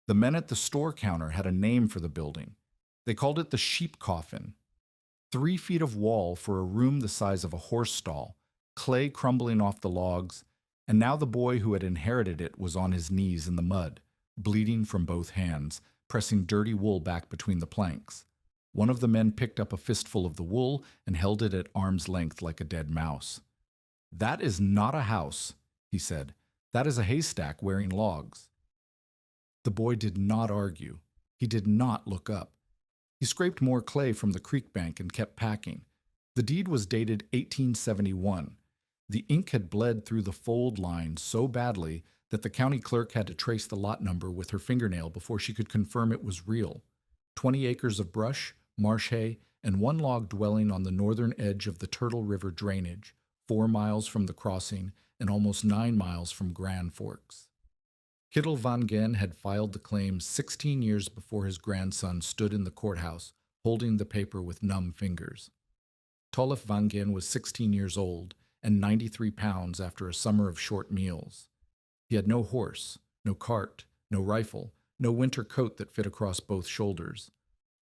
The men at the store counter had a name for the building. They called it the sheep coffin. 3 feet of wall for a room the size of a horse stall, clay crumbling off the logs, and now the boy who had inherited it was on his knees in the mud, bleeding from both hands, pressing dirty wool back between the planks. One of the men picked up a fistful of the wool and held it at arm's length like a dead mouse. "That is not a house," he said. "That is a haystack wearing logs." The boy did not argue. He did not look up. He scraped more clay from the creek bank and kept packing. The deed was dated 1871. The ink had bled through the fold lines so badly that the county clerk had to trace the lot number with her fingernail before she could confirm it was real. 20 acres of brush, marsh hay, and one log dwelling on the northern edge of the Turtle River drainage, 4 miles from the crossing and almost 9 miles from Grand Forks. Kittel van Gen had filed the claim 16 years before his grandson stood in the courthouse, holding the paper with numb fingers. Tolf van Gen was 16 years old and 93 pounds after a summer of short meals. He had no horse, no cart, no rifle, no winter coat that fit across both shoulders.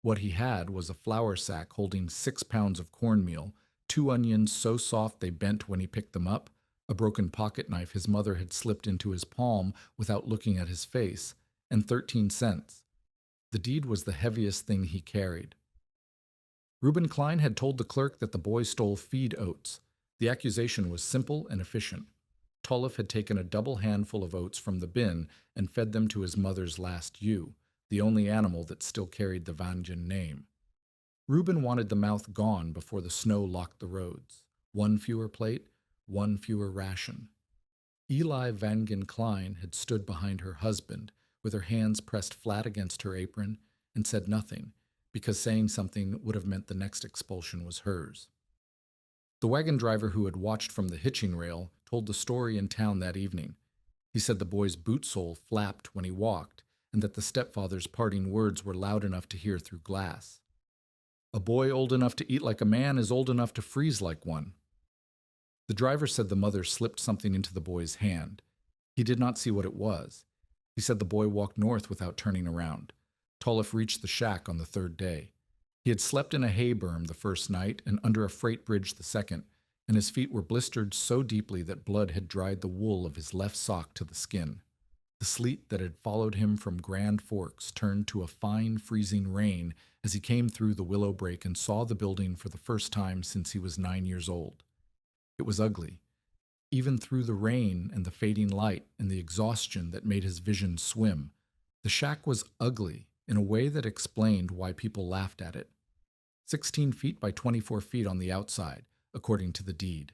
What he had was a flour sack holding 6 pounds of cornmeal, 2 onions so soft they bent when he picked them up, a broken pocket knife his mother had slipped into his palm without looking at his face, and 13 cents. The deed was the heaviest thing he carried. Reuben Klein had told the clerk that the boy stole feed oats. The accusation was simple and efficient. Tolf had taken a double handful of oats from the bin and fed them to his mother's last ewe, the only animal that still carried the Van Gen name. Reuben wanted the mouth gone before the snow locked the roads. 1 fewer plate, 1 fewer ration. Eli Van Gen Klein had stood behind her husband, with her hands pressed flat against her apron, and said nothing, because saying something would have meant the next expulsion was hers. The wagon driver who had watched from the hitching rail told the story in town that evening. He said the boy's boot sole flapped when he walked, and that the stepfather's parting words were loud enough to hear through glass. "A boy old enough to eat like a man is old enough to freeze like one." The driver said the mother slipped something into the boy's hand. He did not see what it was. He said the boy walked north without turning around. Tolf reached the shack on the 3rd day. He had slept in a hay berm the first night and under a freight bridge the second, and his feet were blistered so deeply that blood had dried the wool of his left sock to the skin. The sleet that had followed him from Grand Forks turned to a fine, freezing rain as he came through the willow brake and saw the building for the first time since he was 9 years old. It was ugly, even through the rain and the fading light and the exhaustion that made his vision swim. The shack was ugly in a way that explained why people laughed at it. 16 feet by 24 feet on the outside, according to the deed.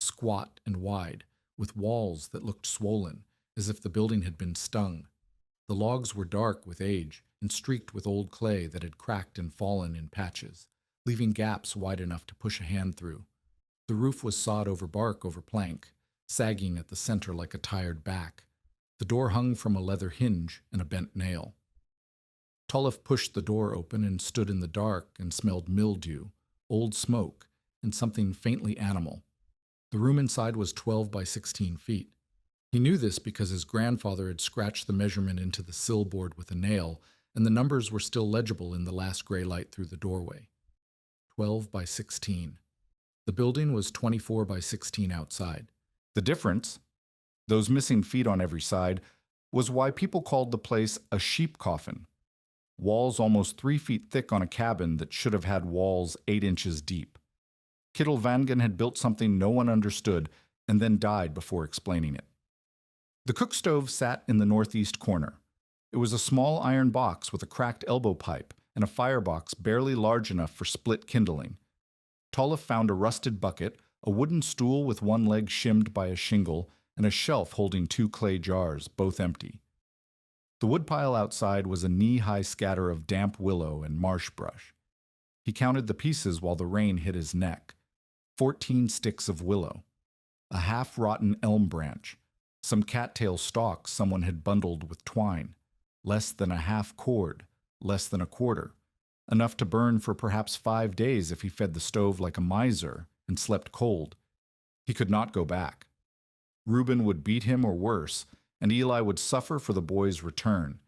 Squat and wide, with walls that looked swollen, as if the building had been stung. The logs were dark with age and streaked with old clay that had cracked and fallen in patches, leaving gaps wide enough to push a hand through. The roof was sawed over bark over plank, sagging at the center like a tired back. The door hung from a leather hinge and a bent nail. Tolf pushed the door open and stood in the dark and smelled mildew, old smoke, and something faintly animal. The room inside was 12 by 16 feet. He knew this because his grandfather had scratched the measurement into the sill board with a nail, and the numbers were still legible in the last gray light through the doorway. 12 by 16. The building was 24 by 16 outside. The difference, those missing feet on every side, was why people called the place a sheep coffin. Walls almost 3 feet thick on a cabin that should have had walls 8 inches deep. Kittel van Gen had built something no one understood and then died before explaining it. The cook stove sat in the northeast corner. It was a small iron box with a cracked elbow pipe and a firebox barely large enough for split kindling. Tolf found a rusted bucket, a wooden stool with one leg shimmed by a shingle, and a shelf holding 2 clay jars, both empty. The woodpile outside was a knee-high scatter of damp willow and marsh brush. He counted the pieces while the rain hit his neck. 14 sticks of willow, a half-rotten elm branch, some cattail stalks someone had bundled with twine, less than a half cord, less than a quarter, enough to burn for perhaps 5 days if he fed the stove like a miser and slept cold. He could not go back. Reuben would beat him or worse, and Eli would suffer for the boy's return.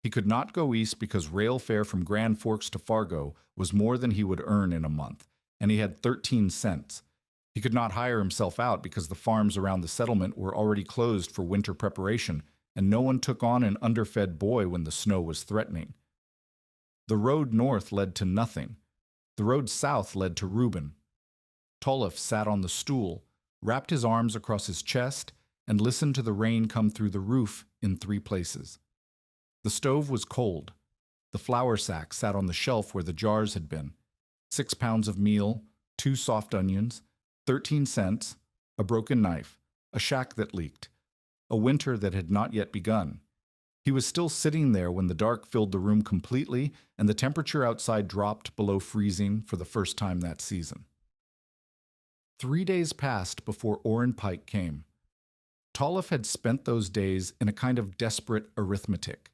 He could not go east because rail fare from Grand Forks to Fargo was more than he would earn in a month, and he had 13 cents. He could not hire himself out because the farms around the settlement were already closed for winter preparation, and no one took on an underfed boy when the snow was threatening. The road north led to nothing. The road south led to Reuben. Tolliff sat on the stool, wrapped his arms across his chest, and listened to the rain come through the roof in 3 places. The stove was cold. The flour sack sat on the shelf where the jars had been. 6 pounds of meal, 2 soft onions, 13 cents, a broken knife, a shack that leaked, a winter that had not yet begun. He was still sitting there when the dark filled the room completely and the temperature outside dropped below freezing for the first time that season. 3 days passed before Orrin Pike came. Tolliff had spent those days in a kind of desperate arithmetic.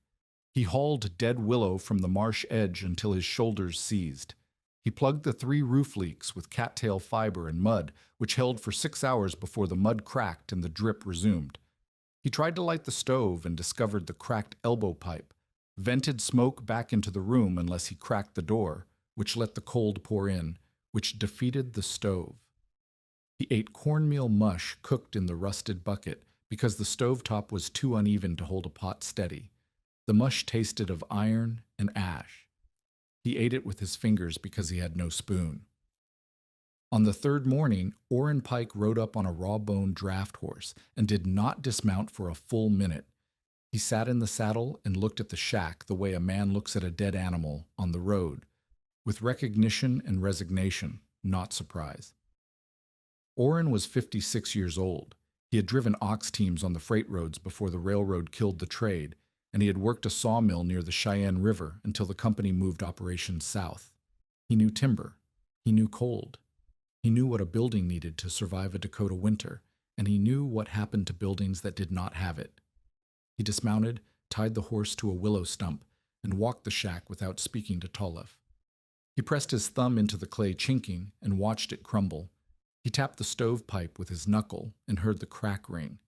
He hauled dead willow from the marsh edge until his shoulders seized. He plugged the 3 roof leaks with cattail fiber and mud, which held for 6 hours before the mud cracked and the drip resumed. He tried to light the stove and discovered the cracked elbow pipe, vented smoke back into the room unless he cracked the door, which let the cold pour in, which defeated the stove. He ate cornmeal mush cooked in the rusted bucket because the stovetop was too uneven to hold a pot steady. The mush tasted of iron and ash. He ate it with his fingers because he had no spoon. On the 3rd morning, Orrin Pike rode up on a raw-boned draft horse and did not dismount for a full minute. He sat in the saddle and looked at the shack the way a man looks at a dead animal on the road, with recognition and resignation, not surprise. Orrin was 56 years old. He had driven ox teams on the freight roads before the railroad killed the trade, and he had worked a sawmill near the Cheyenne River until the company moved operations south. He knew timber. He knew cold. He knew what a building needed to survive a Dakota winter, and he knew what happened to buildings that did not have it. He dismounted, tied the horse to a willow stump, and walked the shack without speaking to Tolliff. He pressed his thumb into the clay chinking and watched it crumble. He tapped the stovepipe with his knuckle and heard the crack ring.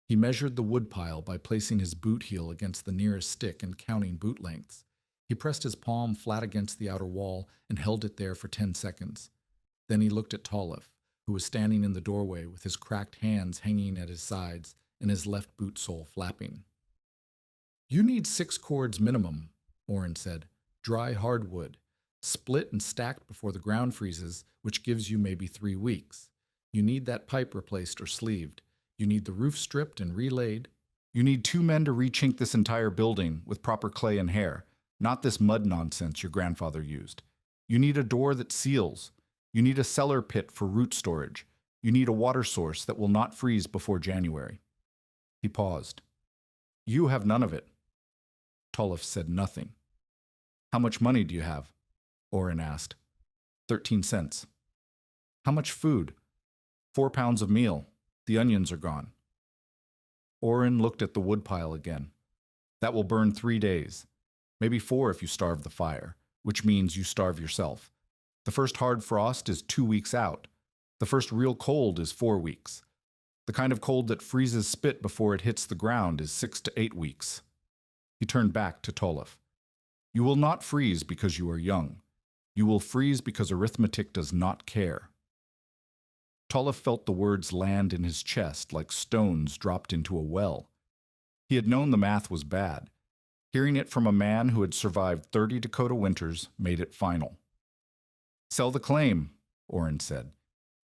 He measured the woodpile by placing his boot heel against the nearest stick and counting boot lengths. He pressed his palm flat against the outer wall and held it there for 10 seconds. Then he looked at Tolliff, who was standing in the doorway with his cracked hands hanging at his sides and his left boot sole flapping. "You need 6 cords minimum," Orrin said. "Dry hardwood. Split and stacked before the ground freezes, which gives you maybe 3 weeks. You need that pipe replaced or sleeved. You need the roof stripped and relaid. You need 2 men to re-chink this entire building with proper clay and hair, not this mud nonsense your grandfather used. You need a door that seals. You need a cellar pit for root storage. You need a water source that will not freeze before January." He paused. "You have none of it." Tolliff said nothing. "How much money do you have?" Orrin asked. 13 cents. "How much food?" 4 pounds of meal. The onions are gone." Orrin looked at the woodpile again. "That will burn 3 days. Maybe 4 if you starve the fire, which means you starve yourself. The first hard frost is 2 weeks out. The first real cold is 4 weeks. The kind of cold that freezes spit before it hits the ground is 6 to 8 weeks. He turned back to Tolliff. "You will not freeze because you are young. You will freeze because arithmetic does not care." Tolliff felt the words land in his chest like stones dropped into a well. He had known the math was bad. Hearing it from a man who had survived 30 Dakota winters made it final. "Sell the claim," Orrin said.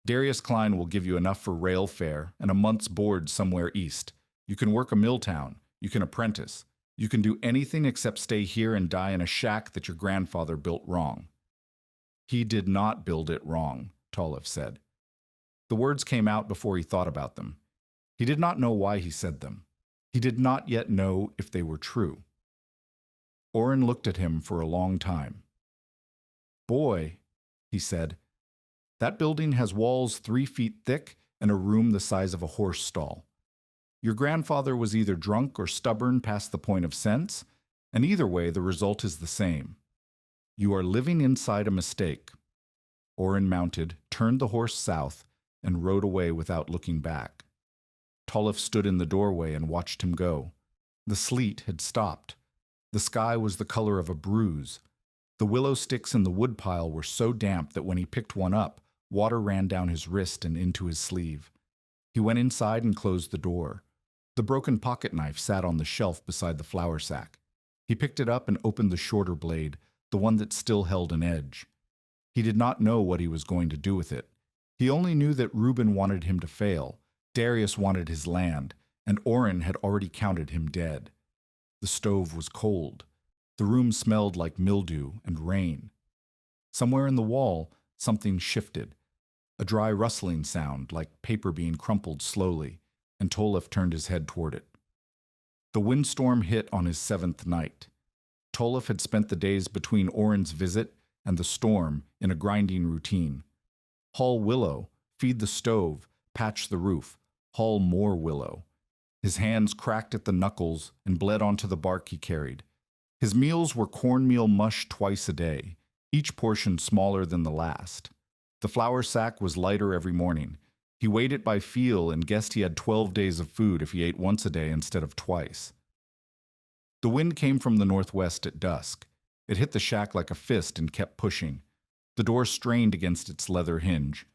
"Darius Klein will give you enough for rail fare and a month's board somewhere east. You can work a mill town. You can apprentice. You can do anything except stay here and die in a shack that your grandfather built wrong." "He did not build it wrong," Tolliff said. The words came out before he thought about them. He did not know why he said them. He did not yet know if they were true. Orrin looked at him for a long time. "Boy," he said, "that building has walls 3 feet thick and a room the size of a horse stall. Your grandfather was either drunk or stubborn past the point of sense, and either way the result is the same. You are living inside a mistake." Orrin mounted, turned the horse south, and rode away without looking back. Tolliff stood in the doorway and watched him go. The sleet had stopped. The sky was the color of a bruise. The willow sticks in the woodpile were so damp that when he picked one up, water ran down his wrist and into his sleeve. He went inside and closed the door. The broken pocket knife sat on the shelf beside the flour sack. He picked it up and opened the shorter blade, the one that still held an edge. He did not know what he was going to do with it. He only knew that Reuben wanted him to fail, Darius wanted his land, and Orrin had already counted him dead. The stove was cold. The room smelled like mildew and rain. Somewhere in the wall, something shifted. A dry rustling sound, like paper being crumpled slowly, and Tolef turned his head toward it. The windstorm hit on his 7th night. Tolef had spent the days between Orrin's visit and the storm in a grinding routine. Haul willow, feed the stove, patch the roof, haul more willow. His hands cracked at the knuckles and bled onto the bark he carried. His meals were cornmeal mush twice a day, each portion smaller than the last. The flour sack was lighter every morning. He weighed it by feel and guessed he had 12 days of food if he ate once a day instead of twice. The wind came from the northwest at dusk. It hit the shack like a fist and kept pushing. The door strained against its leather hinge.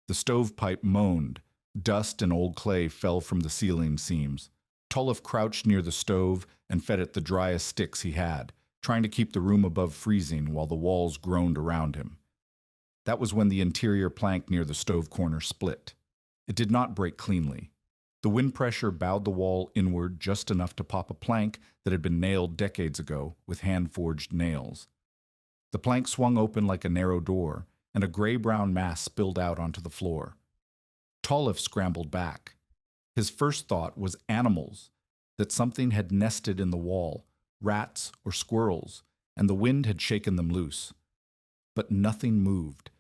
The stovepipe moaned. Dust and old clay fell from the ceiling seams. Tolef crouched near the stove and fed it the driest sticks he had, trying to keep the room above freezing while the walls groaned around him. That was when the interior plank near the stove corner split. It did not break cleanly. The wind pressure bowed the wall inward just enough to pop a plank that had been nailed decades ago with hand-forged nails. The plank swung open like a narrow door, and a gray-brown mass spilled out onto the floor. Tolef scrambled back. His first thought was animals, that something had nested in the wall, rats or squirrels, and the wind had shaken them loose. But nothing moved.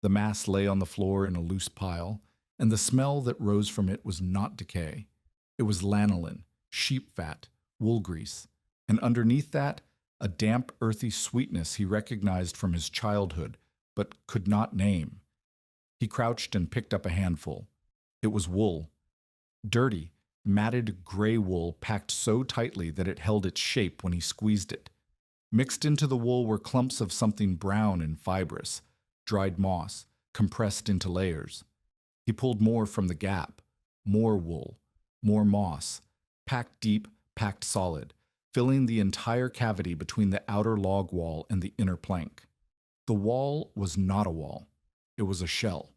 The mass lay on the floor in a loose pile, and the smell that rose from it was not decay. It was lanolin, sheep fat, wool grease, and underneath that, a damp, earthy sweetness he recognized from his childhood, but could not name. He crouched and picked up a handful. It was wool. Dirty, matted gray wool packed so tightly that it held its shape when he squeezed it. Mixed into the wool were clumps of something brown and fibrous, dried moss, compressed into layers. He pulled more from the gap, more wool, more moss, packed deep, packed solid, filling the entire cavity between the outer log wall and the inner plank. The wall was not a wall. It was a shell.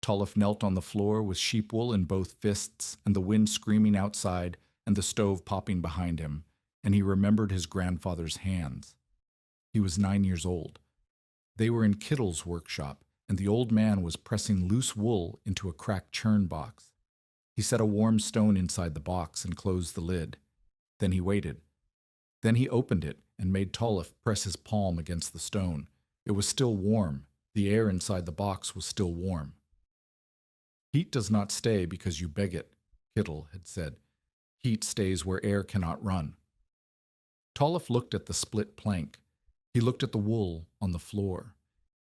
Tolef knelt on the floor with sheep wool in both fists and the wind screaming outside and the stove popping behind him, and he remembered his grandfather's hands. He was 9 years old. They were in Kittle's workshop, and the old man was pressing loose wool into a cracked churn box. He set a warm stone inside the box and closed the lid. Then he waited. Then he opened it and made Tolef press his palm against the stone. It was still warm. The air inside the box was still warm. Heat does not stay because you beg it, Kittle had said. Heat stays where air cannot run. Tolef looked at the split plank. He looked at the wool on the floor.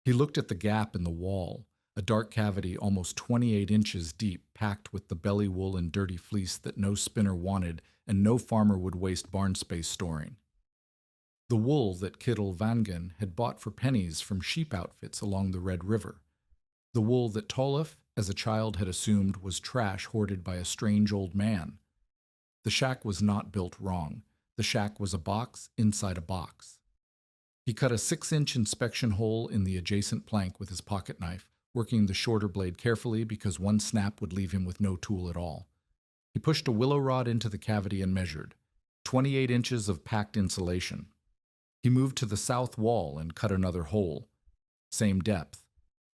He looked at the gap in the wall, a dark cavity almost 28 inches deep, packed with the belly wool and dirty fleece that no spinner wanted and no farmer would waste barn space storing. The wool that Kittle Vangen had bought for pennies from sheep outfits along the Red River. The wool that Tolef, as a child, had assumed was trash hoarded by a strange old man. The shack was not built wrong. The shack was a box inside a box. He cut a 6-inch inspection hole in the adjacent plank with his pocket knife, working the shorter blade carefully because one snap would leave him with no tool at all. He pushed a willow rod into the cavity and measured. 28 inches of packed insulation. He moved to the south wall and cut another hole. Same depth.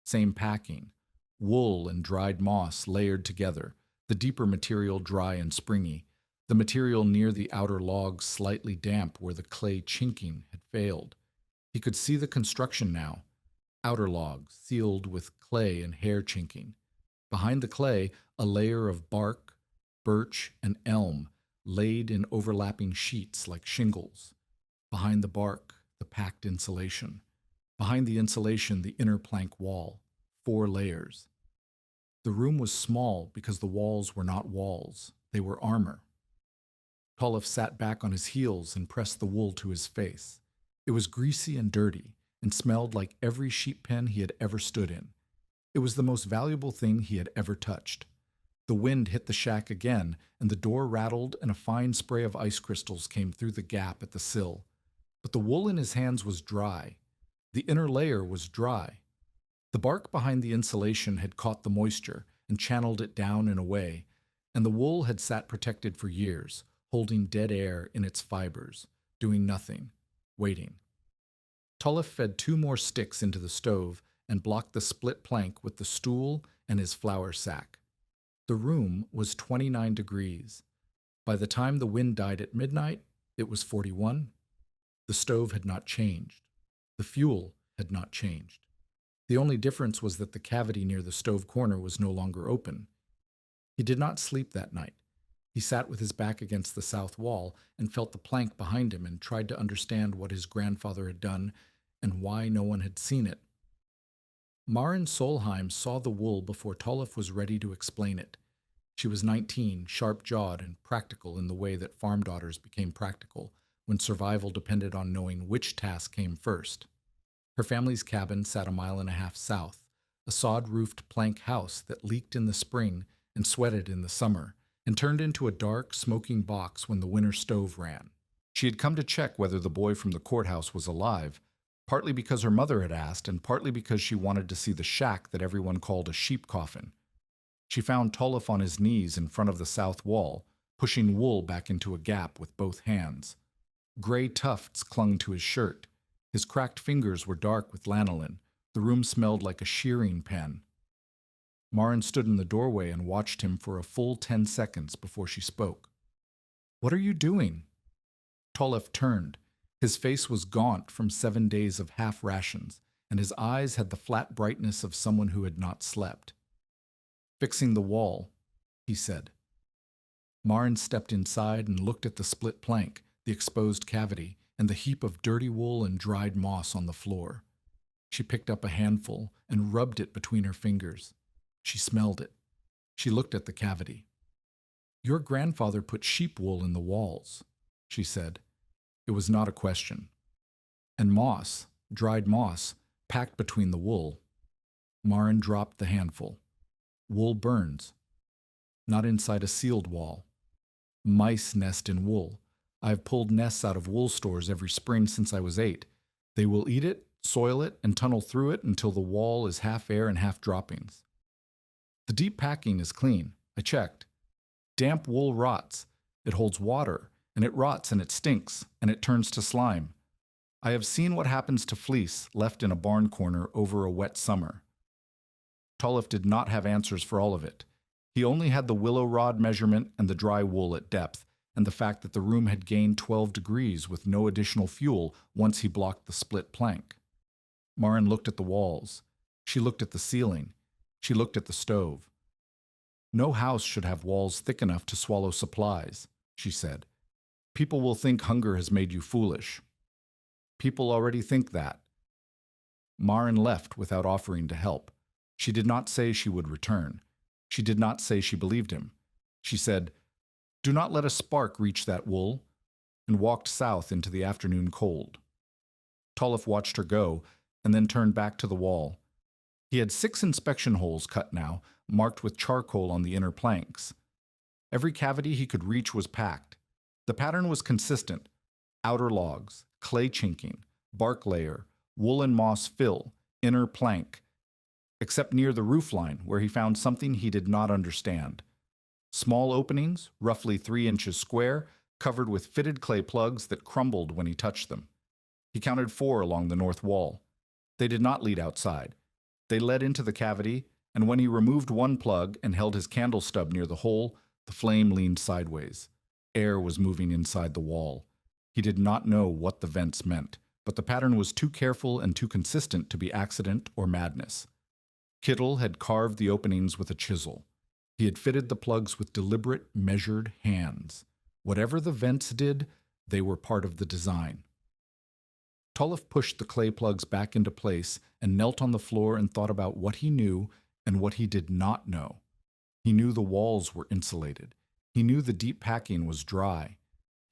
Same packing. Wool and dried moss layered together, the deeper material dry and springy, the material near the outer logs slightly damp where the clay chinking had failed. He could see the construction now. Outer logs sealed with clay and hair chinking. Behind the clay, a layer of bark, birch, and elm laid in overlapping sheets like shingles. Behind the bark, the packed insulation. Behind the insulation, the inner plank wall. 4 layers. The room was small because the walls were not walls. They were armor. Tolliff sat back on his heels and pressed the wool to his face. It was greasy and dirty, and smelled like every sheep pen he had ever stood in. It was the most valuable thing he had ever touched. The wind hit the shack again, and the door rattled, and a fine spray of ice crystals came through the gap at the sill. But the wool in his hands was dry. The inner layer was dry. The bark behind the insulation had caught the moisture and channeled it down and away, and the wool had sat protected for years, holding dead air in its fibers, doing nothing, waiting. Tolliff fed 2 more sticks into the stove and blocked the split plank with the stool and his flour sack. The room was 29 degrees. By the time the wind died at midnight, it was 41. The stove had not changed. The fuel had not changed. The only difference was that the cavity near the stove corner was no longer open. He did not sleep that night. He sat with his back against the south wall and felt the plank behind him and tried to understand what his grandfather had done and why no one had seen it. Maren Solheim saw the wool before Tolliff was ready to explain it. She was 19, sharp-jawed and practical in the way that farm daughters became practical when survival depended on knowing which task came first. Her family's cabin sat 1.5 miles south, a sod-roofed plank house that leaked in the spring and sweated in the summer, and turned into a dark, smoking box when the winter stove ran. She had come to check whether the boy from the courthouse was alive, partly because her mother had asked, and partly because she wanted to see the shack that everyone called a sheep coffin. She found Tolliff on his knees in front of the south wall, pushing wool back into a gap with both hands. Gray tufts clung to his shirt. His cracked fingers were dark with lanolin. The room smelled like a shearing pen. Maren stood in the doorway and watched him for a full 10 seconds before she spoke. "What are you doing?" Tolliff turned. His face was gaunt from 7 days of half rations, and his eyes had the flat brightness of someone who had not slept. "Fixing the wall," he said. Maren stepped inside and looked at the split plank, the exposed cavity, and the heap of dirty wool and dried moss on the floor. She picked up a handful and rubbed it between her fingers. She smelled it. She looked at the cavity. "Your grandfather put sheep wool in the walls," she said. It was not a question. "And moss, dried moss, packed between the wool." Maren dropped the handful. "Wool burns. Not inside a sealed wall. Mice nest in wool. I have pulled nests out of wool stores every spring since I was 8. They will eat it, soil it, and tunnel through it until the wall is half air and half droppings. The deep packing is clean. I checked. Damp wool rots. It holds water, and it rots and it stinks, and it turns to slime. I have seen what happens to fleece left in a barn corner over a wet summer." Tolliff did not have answers for all of it. He only had the willow rod measurement and the dry wool at depth, and the fact that the room had gained 12 degrees with no additional fuel once he blocked the split plank. Maren looked at the walls. She looked at the ceiling. She looked at the stove. "No house should have walls thick enough to swallow supplies," she said. "People will think hunger has made you foolish." "People already think that." Maren left without offering to help. She did not say she would return. She did not say she believed him. She said, "Do not let a spark reach that wool," and walked south into the afternoon cold. Tolliff watched her go, and then turned back to the wall. He had 6 inspection holes cut now, marked with charcoal on the inner planks. Every cavity he could reach was packed. The pattern was consistent: outer logs, clay chinking, bark layer, wool and moss fill, inner plank, except near the roofline, where he found something he did not understand. Small openings, roughly 3 inches square, covered with fitted clay plugs that crumbled when he touched them. He counted 4 along the north wall. They did not lead outside. They led into the cavity, and when he removed one plug and held his candle stub near the hole, the flame leaned sideways. Air was moving inside the wall. He did not know what the vents meant, but the pattern was too careful and too consistent to be accident or madness. Kittle had carved the openings with a chisel. He had fitted the plugs with deliberate, measured hands. Whatever the vents did, they were part of the design. Tolliff pushed the clay plugs back into place and knelt on the floor and thought about what he knew and what he did not know. He knew the walls were insulated. He knew the deep packing was dry.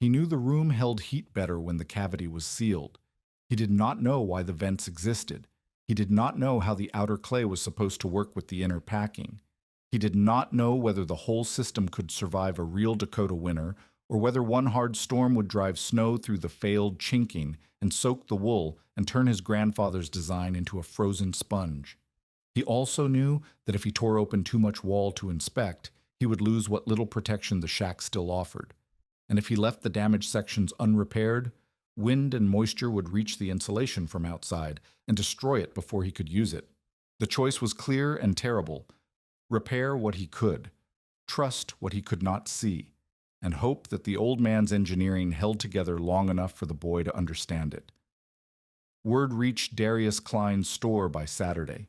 He knew the room held heat better when the cavity was sealed. He did not know why the vents existed. He did not know how the outer clay was supposed to work with the inner packing. He did not know whether the whole system could survive a real Dakota winter or whether one hard storm would drive snow through the failed chinking and soak the wool and turn his grandfather's design into a frozen sponge. He also knew that if he tore open too much wall to inspect, he would lose what little protection the shack still offered. And if he left the damaged sections unrepaired, wind and moisture would reach the insulation from outside and destroy it before he could use it. The choice was clear and terrible. Repair what he could, trust what he could not see, and hope that the old man's engineering held together long enough for the boy to understand it. Word reached Darius Klein's store by Saturday.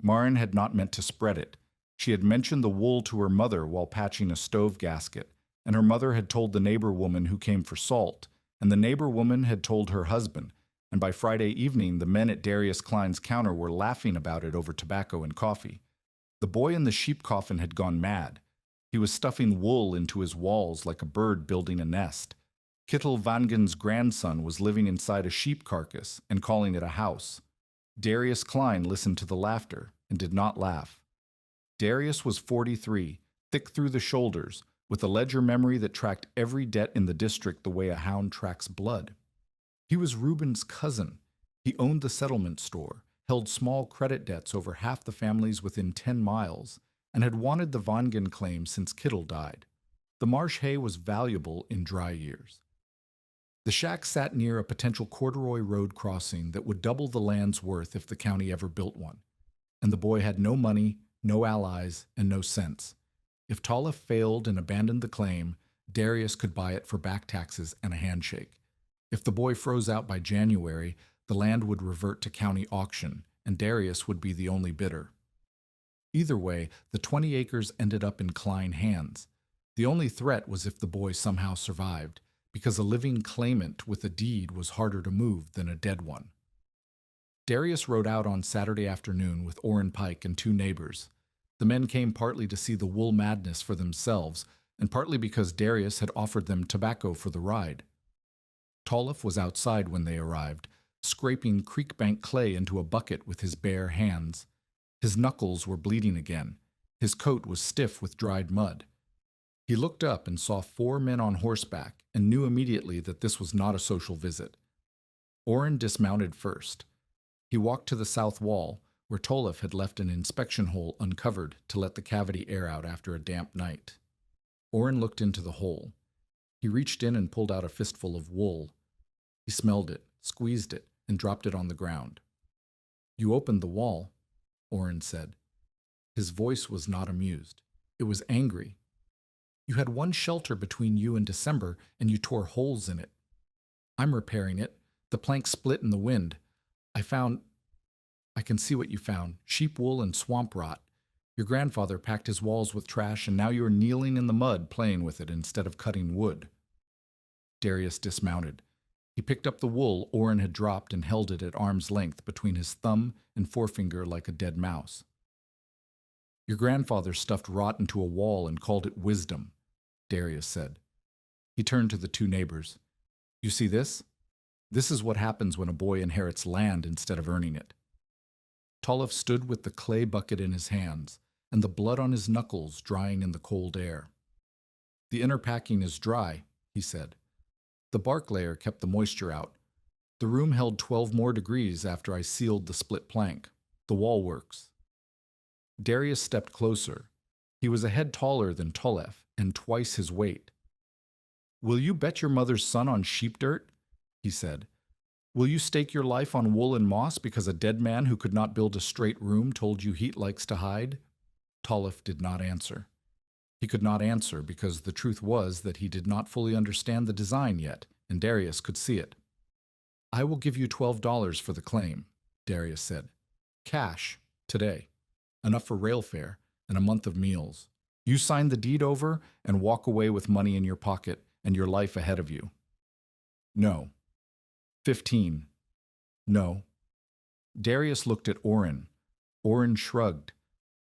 Marin had not meant to spread it. She had mentioned the wool to her mother while patching a stove gasket, and her mother had told the neighbor woman who came for salt, and the neighbor woman had told her husband, and by Friday evening the men at Darius Klein's counter were laughing about it over tobacco and coffee. The boy in the sheep coffin had gone mad. He was stuffing wool into his walls like a bird building a nest. Kittel Vangen's grandson was living inside a sheep carcass and calling it a house. Darius Klein listened to the laughter and did not laugh. Darius was 43, thick through the shoulders, with a ledger memory that tracked every debt in the district the way a hound tracks blood. He was Reuben's cousin. He owned the settlement store, held small credit debts over half the families within 10 miles, and had wanted the Vangen claim since Kittel died. The marsh hay was valuable in dry years. The shack sat near a potential corduroy road crossing that would double the land's worth if the county ever built one. And the boy had no money, no allies, and no sense. If Tollef failed and abandoned the claim, Darius could buy it for back taxes and a handshake. If the boy froze out by January, the land would revert to county auction, and Darius would be the only bidder. Either way, the 20 acres ended up in Klein hands. The only threat was if the boy somehow survived, because a living claimant with a deed was harder to move than a dead one. Darius rode out on Saturday afternoon with Orrin Pike and 2 neighbors. The men came partly to see the wool madness for themselves, and partly because Darius had offered them tobacco for the ride. Tollef was outside when they arrived, scraping creek bank clay into a bucket with his bare hands. His knuckles were bleeding again. His coat was stiff with dried mud. He looked up and saw 4 men on horseback and knew immediately that this was not a social visit. Orrin dismounted first. He walked to the south wall, where Tollef had left an inspection hole uncovered to let the cavity air out after a damp night. Orrin looked into the hole. He reached in and pulled out a fistful of wool. He smelled it, squeezed it, and dropped it on the ground. "You opened the wall," Orrin said. His voice was not amused. It was angry. "You had one shelter between you and December, and you tore holes in it. I'm repairing it. The plank split in the wind. I can see what you found, sheep wool and swamp rot. Your grandfather packed his walls with trash, and now you are kneeling in the mud playing with it instead of cutting wood." Darius dismounted. He picked up the wool Orrin had dropped and held it at arm's length between his thumb and forefinger like a dead mouse. "Your grandfather stuffed rot into a wall and called it wisdom," Darius said. He turned to the 2 neighbors. "You see this? This is what happens when a boy inherits land instead of earning it." Tollef stood with the clay bucket in his hands, and the blood on his knuckles drying in the cold air. "The inner packing is dry," he said. "The bark layer kept the moisture out. The room held 12 more degrees after I sealed the split plank. The wall works." Darius stepped closer. He was a head taller than Tollef and twice his weight. "Will you bet your mother's son on sheep dirt?" he said. "Will you stake your life on wool and moss because a dead man who could not build a straight room told you heat likes to hide?" Tollef did not answer. He could not answer because the truth was that he did not fully understand the design yet, and Darius could see it. "I will give you $12 for the claim," Darius said. "Cash, today. Enough for rail fare and a month of meals. You sign the deed over and walk away with money in your pocket and your life ahead of you." "No." 15. "No." Darius looked at Orrin. Orrin shrugged.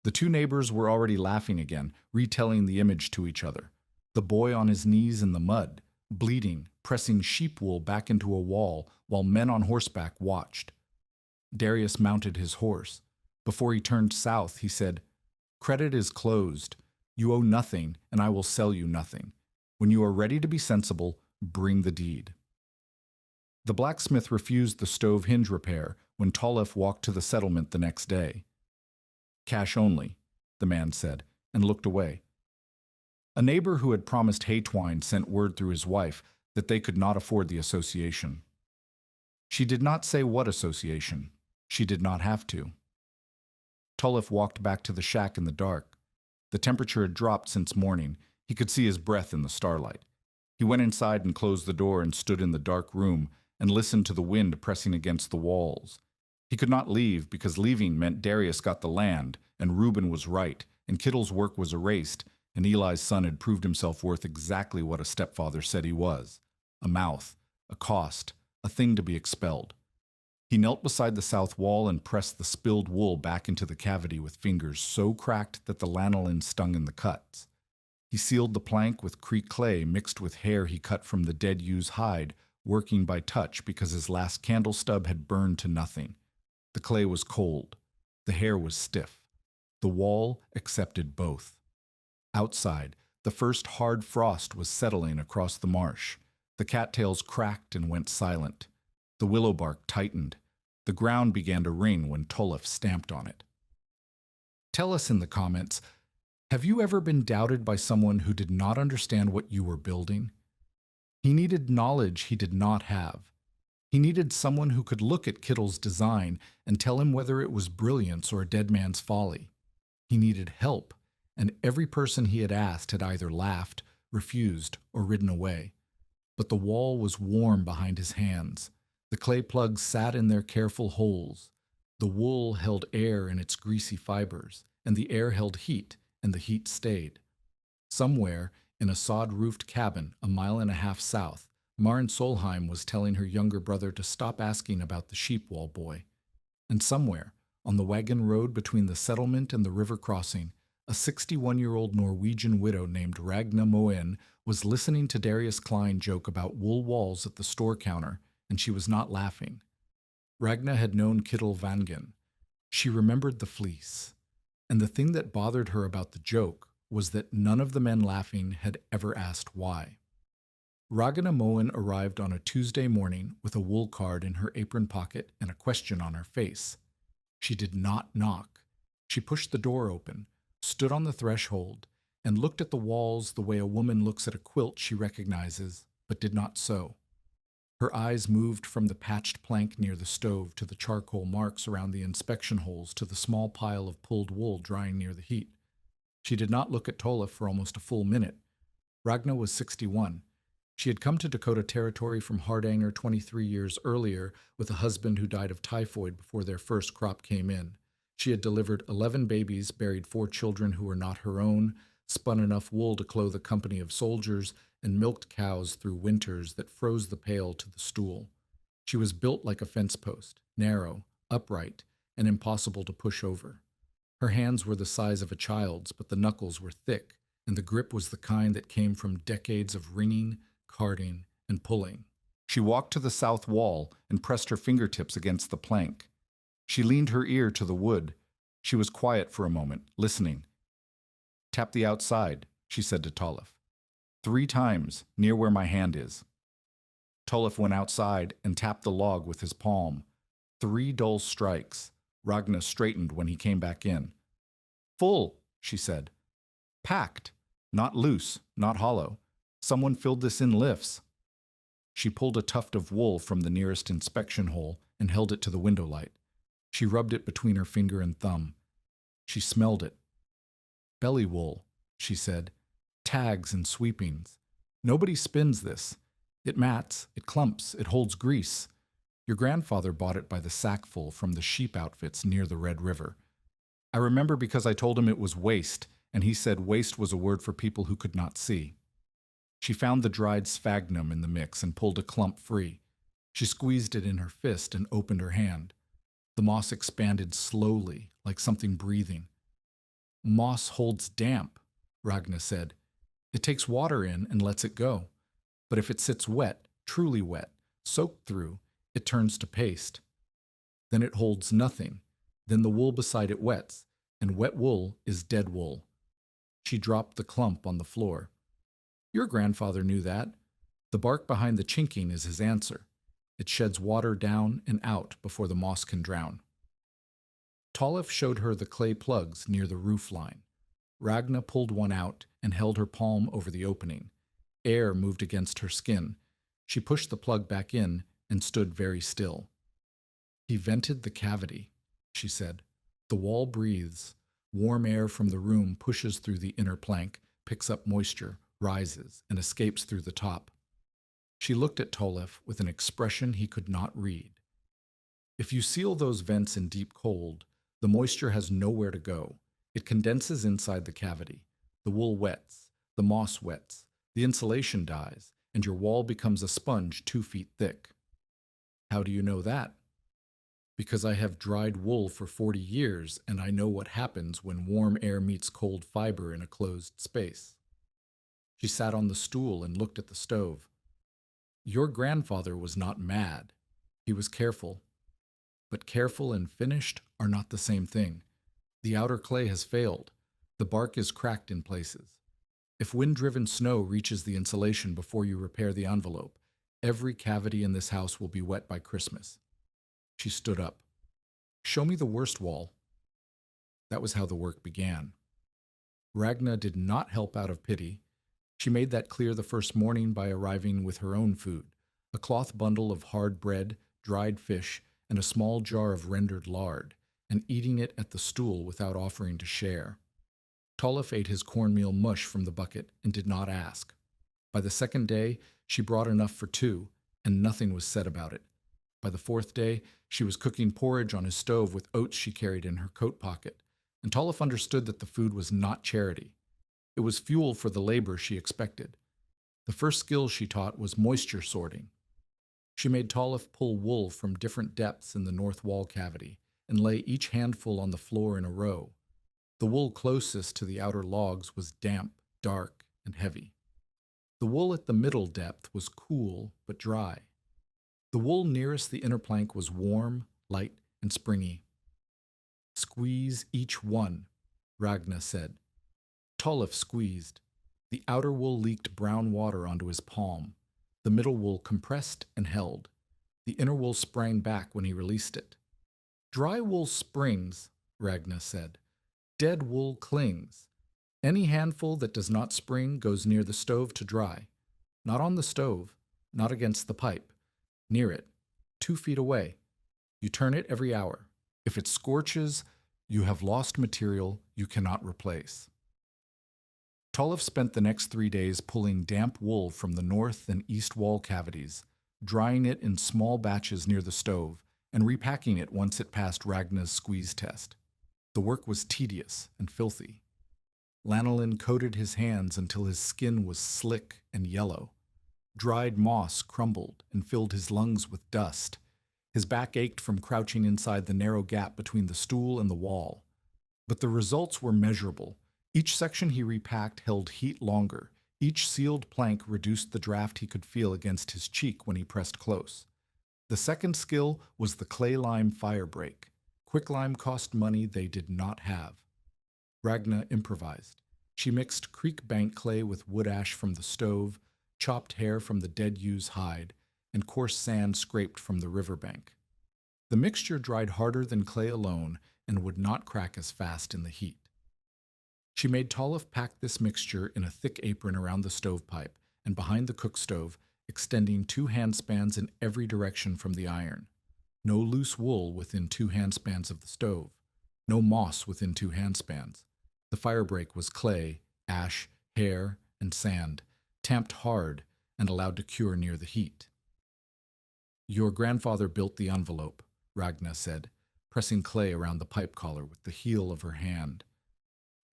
The 2 neighbors were already laughing again, retelling the image to each other. The boy on his knees in the mud, bleeding, pressing sheep wool back into a wall while men on horseback watched. Darius mounted his horse. Before he turned south, he said, "Credit is closed. You owe nothing, and I will sell you nothing. When you are ready to be sensible, bring the deed." The blacksmith refused the stove hinge repair when Tolef walked to the settlement the next day. "Cash only," the man said, and looked away. A neighbor who had promised hay twine sent word through his wife that they could not afford the association. She did not say what association. She did not have to. Tolef walked back to the shack in the dark. The temperature had dropped since morning. He could see his breath in the starlight. He went inside and closed the door and stood in the dark room and listened to the wind pressing against the walls. He could not leave because leaving meant Darius got the land, and Reuben was right, and Kittle's work was erased, and Eli's son had proved himself worth exactly what a stepfather said he was: a mouth, a cost, a thing to be expelled. He knelt beside the south wall and pressed the spilled wool back into the cavity with fingers so cracked that the lanolin stung in the cuts. He sealed the plank with creek clay mixed with hair he cut from the dead ewe's hide, working by touch because his last candle stub had burned to nothing. The clay was cold. The hair was stiff. The wall accepted both. Outside, the first hard frost was settling across the marsh. The cattails cracked and went silent. The willow bark tightened. The ground began to ring when Tolef stamped on it. Tell us in the comments, have you ever been doubted by someone who did not understand what you were building? He needed knowledge he did not have. He needed someone who could look at Kittle's design and tell him whether it was brilliance or a dead man's folly. He needed help, and every person he had asked had either laughed, refused, or ridden away. But the wall was warm behind his hands. The clay plugs sat in their careful holes. The wool held air in its greasy fibers, and the air held heat, and the heat stayed. Somewhere, in a sod-roofed cabin a mile and a half south, Maren Solheim was telling her younger brother to stop asking about the sheep wall boy. And somewhere, on the wagon road between the settlement and the river crossing, a 61-year-old Norwegian widow named Ragna Moen was listening to Darius Klein joke about wool walls at the store counter, and she was not laughing. Ragna had known Kittel Vangen. She remembered the fleece. And the thing that bothered her about the joke was that none of the men laughing had ever asked why. Ragna Moen arrived on a Tuesday morning with a wool card in her apron pocket and a question on her face. She did not knock. She pushed the door open, stood on the threshold, and looked at the walls the way a woman looks at a quilt she recognizes, but did not sew. Her eyes moved from the patched plank near the stove to the charcoal marks around the inspection holes to the small pile of pulled wool drying near the heat. She did not look at Tolef for almost a full minute. Ragna was 61. She had come to Dakota Territory from Hardanger 23 years earlier with a husband who died of typhoid before their first crop came in. She had delivered 11 babies, buried 4 children who were not her own, spun enough wool to clothe a company of soldiers, and milked cows through winters that froze the pail to the stool. She was built like a fence post, narrow, upright, and impossible to push over. Her hands were the size of a child's, but the knuckles were thick, and the grip was the kind that came from decades of wringing, carding, and pulling. She walked to the south wall and pressed her fingertips against the plank. She leaned her ear to the wood. She was quiet for a moment, listening. "Tap the outside," she said to Tolef. 3 times, near where my hand is." Tolef went outside and tapped the log with his palm. 3 dull strikes. Ragna straightened when he came back in. "Full," she said. "Packed. Not loose, not hollow. Someone filled this in lifts." She pulled a tuft of wool from the nearest inspection hole and held it to the window light. She rubbed it between her finger and thumb. She smelled it. "Belly wool," she said. "Tags and sweepings. Nobody spins this. It mats, it clumps, it holds grease. Your grandfather bought it by the sackful from the sheep outfits near the Red River. I remember because I told him it was waste, and he said waste was a word for people who could not see." She found the dried sphagnum in the mix and pulled a clump free. She squeezed it in her fist and opened her hand. The moss expanded slowly, like something breathing. "Moss holds damp," Ragna said. "It takes water in and lets it go. But if it sits wet, truly wet, soaked through, it turns to paste. Then it holds nothing. Then the wool beside it wets, and wet wool is dead wool. She dropped the clump on the floor. Your grandfather knew that. The bark behind the chinking is his answer. It sheds water down and out before the moss can drown. Tolif showed her the clay plugs near the roof line. Ragna pulled one out and held her palm over the opening. Air moved against her skin. She pushed the plug back in and stood very still. He vented the cavity, she said. The wall breathes. Warm air from the room pushes through the inner plank, picks up moisture, rises, and escapes through the top. She looked at Tolif with an expression he could not read. If you seal those vents in deep cold, the moisture has nowhere to go. It condenses inside the cavity. The wool wets, the moss wets, the insulation dies, and your wall becomes a sponge 2 feet thick. How do you know that? Because I have dried wool for 40 years, and I know what happens when warm air meets cold fiber in a closed space. She sat on the stool and looked at the stove. Your grandfather was not mad. He was careful. But careful and finished are not the same thing. The outer clay has failed. The bark is cracked in places. If wind-driven snow reaches the insulation before you repair the envelope, every cavity in this house will be wet by Christmas. She stood up. Show me the worst wall. That was how the work began. Ragna did not help out of pity. She made that clear the first morning by arriving with her own food, a cloth bundle of hard bread, dried fish, and a small jar of rendered lard, and eating it at the stool without offering to share. Tolif ate his cornmeal mush from the bucket and did not ask. By the second day, she brought enough for 2, and nothing was said about it. By the 4th day, she was cooking porridge on his stove with oats she carried in her coat pocket, and Tolif understood that the food was not charity. It was fuel for the labor she expected. The first skill she taught was moisture sorting. She made Tolif pull wool from different depths in the north wall cavity and lay each handful on the floor in a row. The wool closest to the outer logs was damp, dark, and heavy. The wool at the middle depth was cool but dry. The wool nearest the inner plank was warm, light, and springy. Squeeze each one, Ragna said. Tolif squeezed. The outer wool leaked brown water onto his palm. The middle wool compressed and held. The inner wool sprang back when he released it. Dry wool springs, Ragna said. Dead wool clings. Any handful that does not spring goes near the stove to dry. Not on the stove, not against the pipe. Near it, 2 feet away. You turn it every hour. If it scorches, you have lost material you cannot replace. Tolif spent the next 3 days pulling damp wool from the north and east wall cavities, drying it in small batches near the stove, and repacking it once it passed Ragna's squeeze test. The work was tedious and filthy. Lanolin coated his hands until his skin was slick and yellow. Dried moss crumbled and filled his lungs with dust. His back ached from crouching inside the narrow gap between the stool and the wall. But the results were measurable. Each section he repacked held heat longer. Each sealed plank reduced the draft he could feel against his cheek when he pressed close. The second skill was the clay lime fire break. Quicklime cost money they did not have. Ragna improvised. She mixed creek bank clay with wood ash from the stove, chopped hair from the dead ewe's hide, and coarse sand scraped from the riverbank. The mixture dried harder than clay alone and would not crack as fast in the heat. She made Tolif pack this mixture in a thick apron around the stovepipe and behind the cook stove, extending 2 handspans in every direction from the iron. No loose wool within 2 handspans of the stove. No moss within 2 handspans. The firebreak was clay, ash, hair, and sand, tamped hard and allowed to cure near the heat. Your grandfather built the envelope, Ragna said, pressing clay around the pipe collar with the heel of her hand.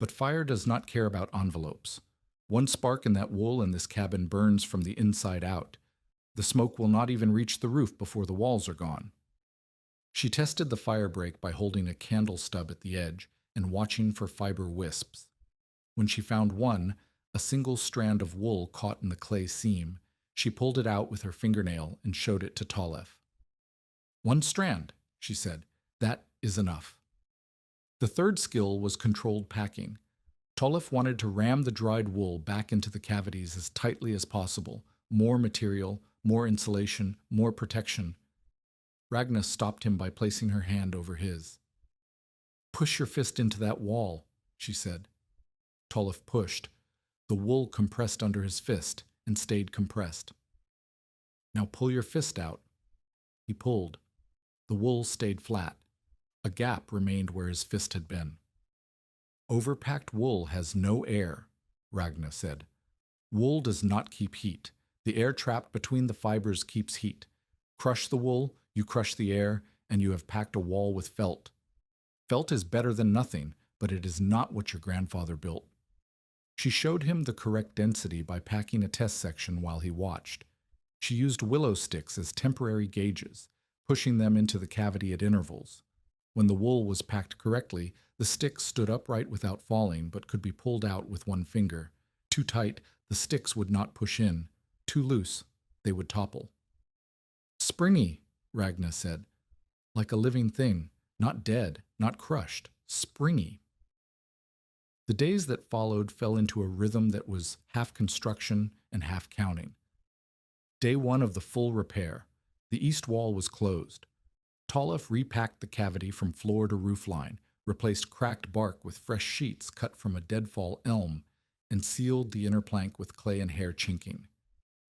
But fire does not care about envelopes. One spark in that wool in this cabin burns from the inside out. The smoke will not even reach the roof before the walls are gone. She tested the fire break by holding a candle stub at the edge and watching for fiber wisps. When she found one, a single strand of wool caught in the clay seam, She pulled it out with her fingernail and showed it to Tolef. "One strand," she said. "That is enough." The third skill was controlled packing. Tolef wanted to ram the dried wool back into the cavities as tightly as possible. More material, more insulation, more protection. Ragna stopped him by placing her hand over his. "Push your fist into that wall," she said. Tolef pushed. The wool compressed under his fist and stayed compressed. "Now pull your fist out." He pulled. The wool stayed flat. A gap remained where his fist had been. "Overpacked wool has no air," Ragna said. "Wool does not keep heat. The air trapped between the fibers keeps heat. Crush the wool, you crush the air, and you have packed a wall with felt. Felt is better than nothing, but it is not what your grandfather built." She showed him the correct density by packing a test section while he watched. She used willow sticks as temporary gauges, pushing them into the cavity at intervals. When the wool was packed correctly, the sticks stood upright without falling, but could be pulled out with one finger. Too tight, the sticks would not push in. Too loose, they would topple. "Springy," Ragna said. "Like a living thing, not dead, not crushed, springy." The days that followed fell into a rhythm that was half construction and half counting. Day 1 of the full repair. The east wall was closed. Tolef repacked the cavity from floor to roofline, replaced cracked bark with fresh sheets cut from a deadfall elm, and sealed the inner plank with clay and hair chinking.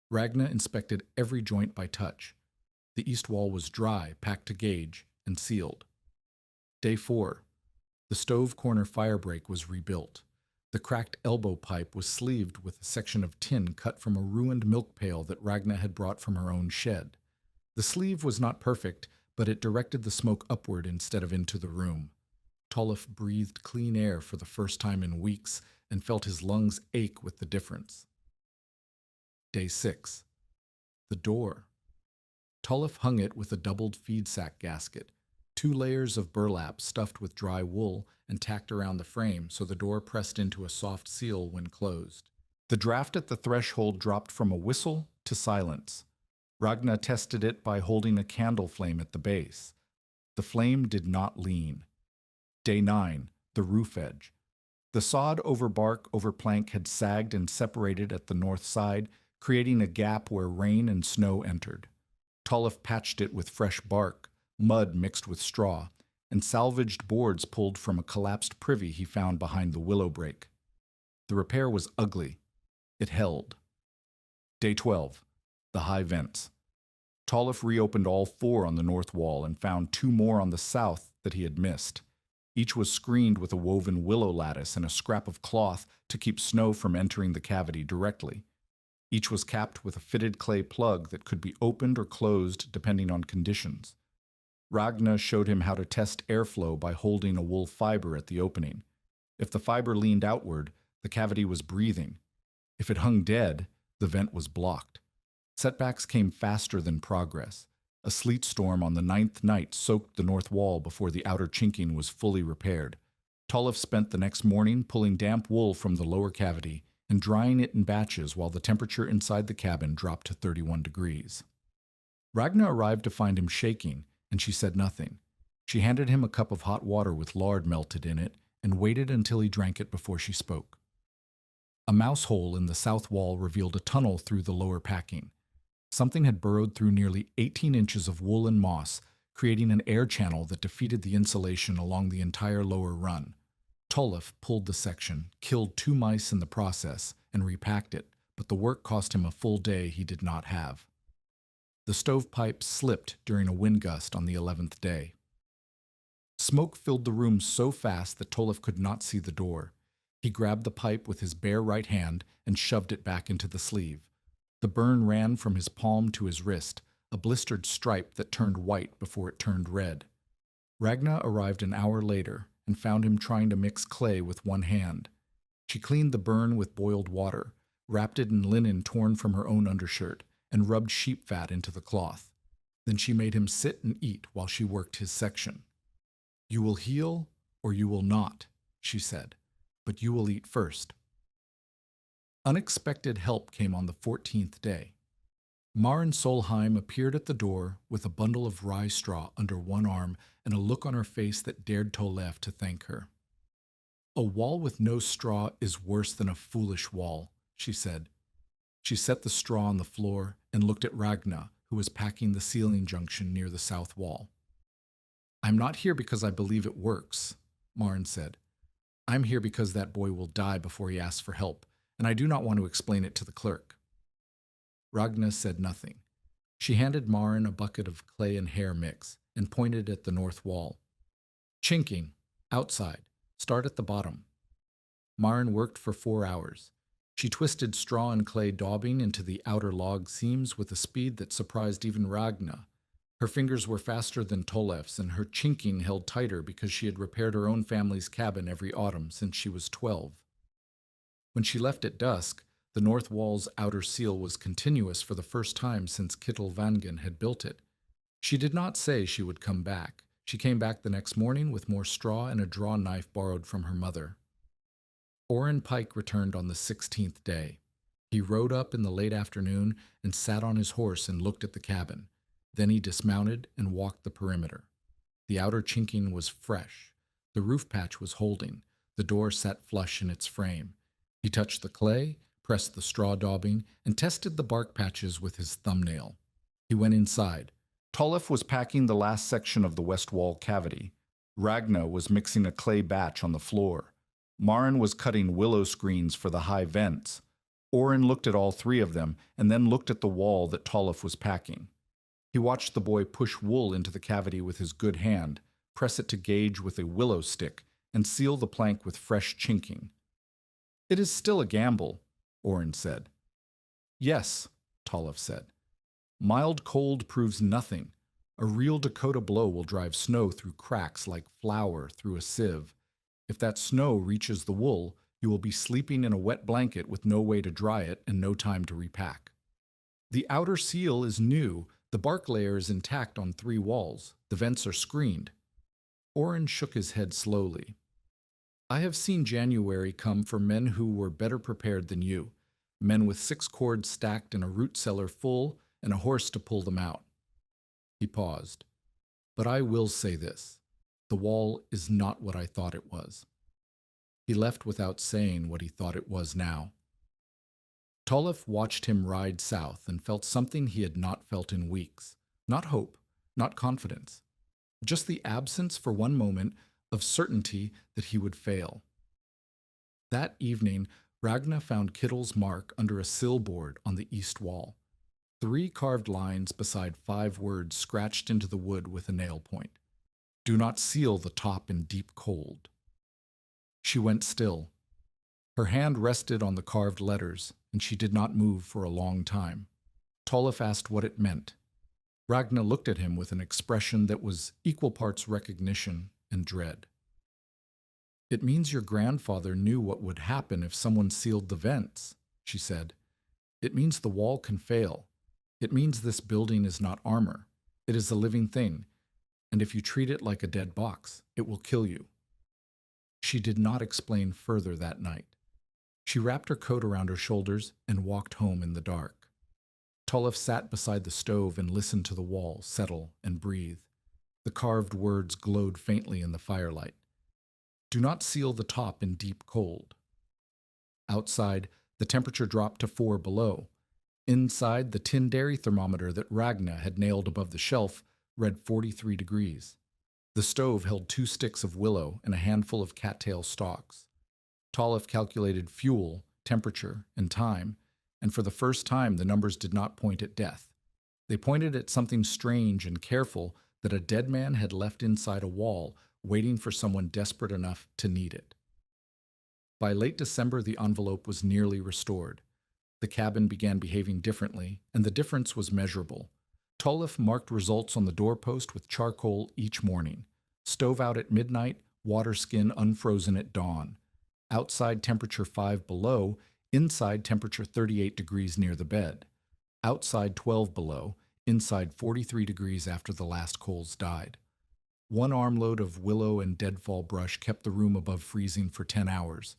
Ragna inspected every joint by touch. The east wall was dry, packed to gauge, and sealed. Day 4. The stove corner fire break was rebuilt. The cracked elbow pipe was sleeved with a section of tin cut from a ruined milk pail that Ragna had brought from her own shed. The sleeve was not perfect, but it directed the smoke upward instead of into the room. Tolef breathed clean air for the first time in weeks and felt his lungs ache with the difference. Day 6. The door. Tolef hung it with a doubled feed sack gasket, 2 layers of burlap stuffed with dry wool and tacked around the frame so the door pressed into a soft seal when closed. The draft at the threshold dropped from a whistle to silence. Ragna tested it by holding a candle flame at the base. The flame did not lean. Day 9, the roof edge. The sod over bark over plank had sagged and separated at the north side, creating a gap where rain and snow entered. Tolef patched it with fresh bark, mud mixed with straw, and salvaged boards pulled from a collapsed privy he found behind the willow brake. The repair was ugly. It held. Day 12. The high vents. Tolef reopened all 4 on the north wall and found 2 more on the south that he had missed. Each was screened with a woven willow lattice and a scrap of cloth to keep snow from entering the cavity directly. Each was capped with a fitted clay plug that could be opened or closed depending on conditions. Ragna showed him how to test airflow by holding a wool fiber at the opening. If the fiber leaned outward, the cavity was breathing. If it hung dead, the vent was blocked. Setbacks came faster than progress. A sleet storm on the 9th night soaked the north wall before the outer chinking was fully repaired. Tolef spent the next morning pulling damp wool from the lower cavity and drying it in batches while the temperature inside the cabin dropped to 31 degrees. Ragna arrived to find him shaking, and she said nothing. She handed him a cup of hot water with lard melted in it and waited until he drank it before she spoke. A mouse hole in the south wall revealed a tunnel through the lower packing. Something had burrowed through nearly 18 inches of wool and moss, creating an air channel that defeated the insulation along the entire lower run. Tolef pulled the section, killed 2 mice in the process, and repacked it, but the work cost him a full day he did not have. The stovepipe slipped during a wind gust on the 11th day. Smoke filled the room so fast that Tolef could not see the door. He grabbed the pipe with his bare right hand and shoved it back into the sleeve. The burn ran from his palm to his wrist, a blistered stripe that turned white before it turned red. Ragna arrived an hour later and found him trying to mix clay with one hand. She cleaned the burn with boiled water, wrapped it in linen torn from her own undershirt, and rubbed sheep fat into the cloth. Then she made him sit and eat while she worked his section. "You will heal or you will not," she said, "but you will eat first." Unexpected help came on the 14th day. Maren Solheim appeared at the door with a bundle of rye straw under one arm and a look on her face that dared Tolev to thank her. "A wall with no straw is worse than a foolish wall," she said. She set the straw on the floor and looked at Ragna, who was packing the ceiling junction near the south wall. "I'm not here because I believe it works," Maren said. "I'm here because that boy will die before he asks for help, and I do not want to explain it to the clerk." Ragna said nothing. She handed Maren a bucket of clay and hair mix and pointed at the north wall. "Chinking, outside. Start at the bottom." Maren worked for 4 hours. She twisted straw and clay daubing into the outer log seams with a speed that surprised even Ragna. Her fingers were faster than Tolef's, and her chinking held tighter because she had repaired her own family's cabin every autumn since she was 12. When she left at dusk, the north wall's outer seal was continuous for the first time since Kittel Vangen had built it. She did not say she would come back. She came back the next morning with more straw and a draw knife borrowed from her mother. Orrin Pike returned on the 16th day. He rode up in the late afternoon and sat on his horse and looked at the cabin. Then he dismounted and walked the perimeter. The outer chinking was fresh. The roof patch was holding. The door sat flush in its frame. He touched the clay, pressed the straw daubing, and tested the bark patches with his thumbnail. He went inside. Tolef was packing the last section of the west wall cavity. Ragna was mixing a clay batch on the floor. Maren was cutting willow screens for the high vents. Orrin looked at all three of them and then looked at the wall that Tolef was packing. He watched the boy push wool into the cavity with his good hand, press it to gauge with a willow stick, and seal the plank with fresh chinking. "It is still a gamble," Orrin said. "Yes," Tolef said. "Mild cold proves nothing. A real Dakota blow will drive snow through cracks like flour through a sieve. If that snow reaches the wool, you will be sleeping in a wet blanket with no way to dry it and no time to repack. The outer seal is new. The bark layer is intact on 3 walls. The vents are screened." Orrin shook his head slowly. "I have seen January come for men who were better prepared than you, men with 6 cords stacked and a root cellar full and a horse to pull them out." He paused. "But I will say this. The wall is not what I thought it was." He left without saying what he thought it was now. Tolef watched him ride south and felt something he had not felt in weeks. Not hope, not confidence. Just the absence for one moment of certainty that he would fail. That evening, Ragna found Kittel's mark under a sill board on the east wall. 3 carved lines beside 5 words scratched into the wood with a nail point. "Do not seal the top in deep cold." She went still. Her hand rested on the carved letters, and she did not move for a long time. Tolef asked what it meant. Ragna looked at him with an expression that was equal parts recognition and dread. "It means your grandfather knew what would happen if someone sealed the vents," she said. "It means the wall can fail. It means this building is not armor. It is a living thing, and if you treat it like a dead box, it will kill you." She did not explain further that night. She wrapped her coat around her shoulders and walked home in the dark. Tolef sat beside the stove and listened to the wall settle and breathe. The carved words glowed faintly in the firelight. "Do not seal the top in deep cold." Outside, the temperature dropped to 4 below. Inside, the tin dairy thermometer that Ragna had nailed above the shelf read 43 degrees. The stove held 2 sticks of willow and a handful of cattail stalks. Tolef calculated fuel, temperature, and time, and for the first time the numbers did not point at death. They pointed at something strange and careful that a dead man had left inside a wall, waiting for someone desperate enough to need it. By late December, the envelope was nearly restored. The cabin began behaving differently, and the difference was measurable. Tolef marked results on the doorpost with charcoal each morning. Stove out at midnight, water skin unfrozen at dawn. Outside temperature 5 below, inside temperature 38 degrees near the bed. Outside 12 below, inside 43 degrees after the last coals died. 1 armload of willow and deadfall brush kept the room above freezing for 10 hours.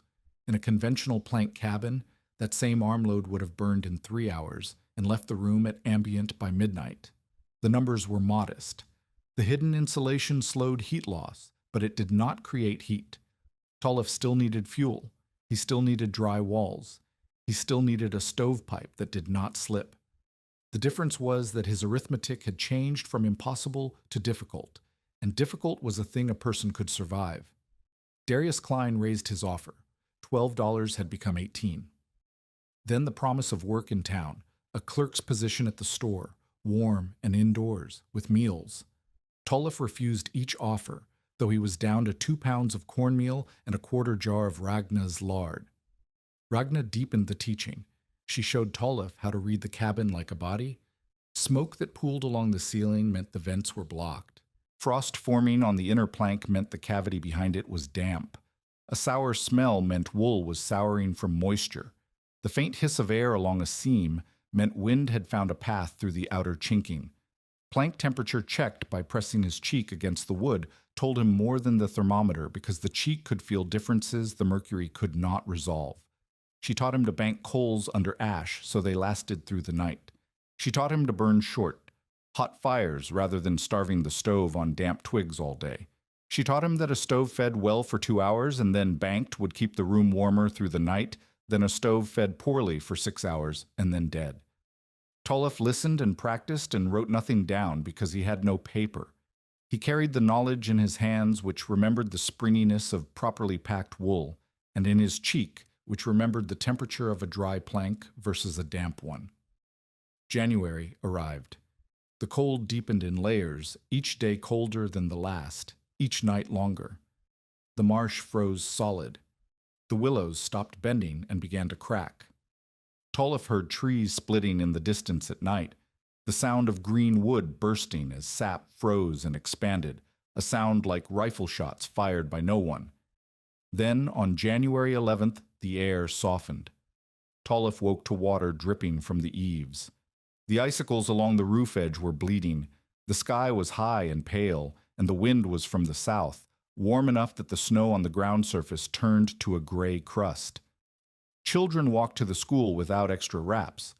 In a conventional plank cabin, that same armload would have burned in 3 hours, and left the room at ambient by midnight. The numbers were modest. The hidden insulation slowed heat loss, but it did not create heat. Tolliff still needed fuel. He still needed dry walls. He still needed a stovepipe that did not slip. The difference was that his arithmetic had changed from impossible to difficult, and difficult was a thing a person could survive. Darius Klein raised his offer. $12 had become 18. Then the promise of work in town, a clerk's position at the store, warm and indoors, with meals. Tolliff refused each offer, though he was down to 2 pounds of cornmeal and a quarter jar of Ragna's lard. Ragna deepened the teaching. She showed Tolliff how to read the cabin like a body. Smoke that pooled along the ceiling meant the vents were blocked. Frost forming on the inner plank meant the cavity behind it was damp. A sour smell meant wool was souring from moisture. The faint hiss of air along a seam meant wind had found a path through the outer chinking. Plank temperature checked by pressing his cheek against the wood told him more than the thermometer because the cheek could feel differences the mercury could not resolve. She taught him to bank coals under ash so they lasted through the night. She taught him to burn short, hot fires rather than starving the stove on damp twigs all day. She taught him that a stove fed well for 2 hours and then banked would keep the room warmer through the night than a stove fed poorly for 6 hours and then dead. Tolliff listened and practiced and wrote nothing down because he had no paper. He carried the knowledge in his hands which remembered the springiness of properly packed wool, and in his cheek which remembered the temperature of a dry plank versus a damp one. January arrived. The cold deepened in layers, each day colder than the last, each night longer. The marsh froze solid. The willows stopped bending and began to crack. Tolliff heard trees splitting in the distance at night, the sound of green wood bursting as sap froze and expanded, a sound like rifle shots fired by no one. Then, on January 11th, the air softened. Tolliff woke to water dripping from the eaves. The icicles along the roof edge were bleeding. The sky was high and pale, and the wind was from the south, warm enough that the snow on the ground surface turned to a gray crust. Children walked to the school without extra wraps.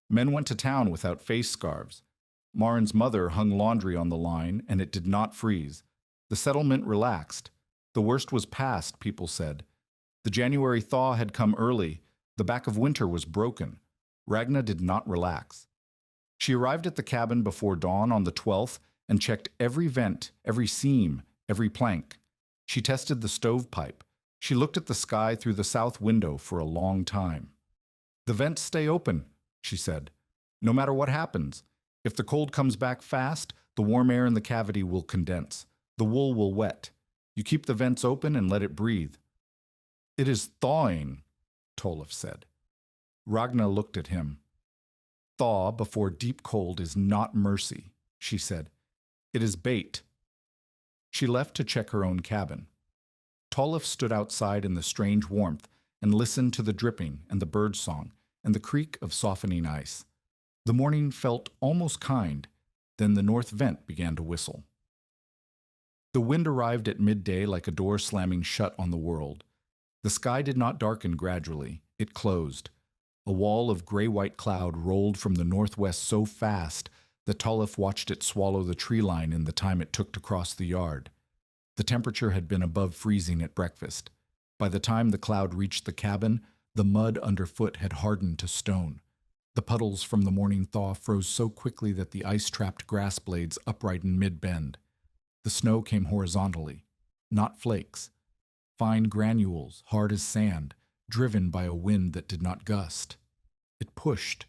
Men went to town without face scarves. Marin's mother hung laundry on the line, and it did not freeze. The settlement relaxed. The worst was past, people said. The January thaw had come early. The back of winter was broken. Ragna did not relax. She arrived at the cabin before dawn on the 12th and checked every vent, every seam, every plank. She tested the stovepipe. She looked at the sky through the south window for a long time. "The vents stay open," she said. "No matter what happens. If the cold comes back fast, the warm air in the cavity will condense. The wool will wet. You keep the vents open and let it breathe." "It is thawing," Tolliff said. Ragna looked at him. "Thaw before deep cold is not mercy," she said. "It is bait." She left to check her own cabin. Tolliff stood outside in the strange warmth and listened to the dripping and the bird song and the creak of softening ice. The morning felt almost kind. Then the north vent began to whistle. The wind arrived at midday like a door slamming shut on the world. The sky did not darken gradually. It closed. A wall of gray-white cloud rolled from the northwest so fast that Tolliff watched it swallow the tree line in the time it took to cross the yard. The temperature had been above freezing at breakfast. By the time the cloud reached the cabin, the mud underfoot had hardened to stone. The puddles from the morning thaw froze so quickly that the ice-trapped grass blades upright in mid-bend. The snow came horizontally, not flakes. Fine granules, hard as sand, driven by a wind that did not gust. It pushed.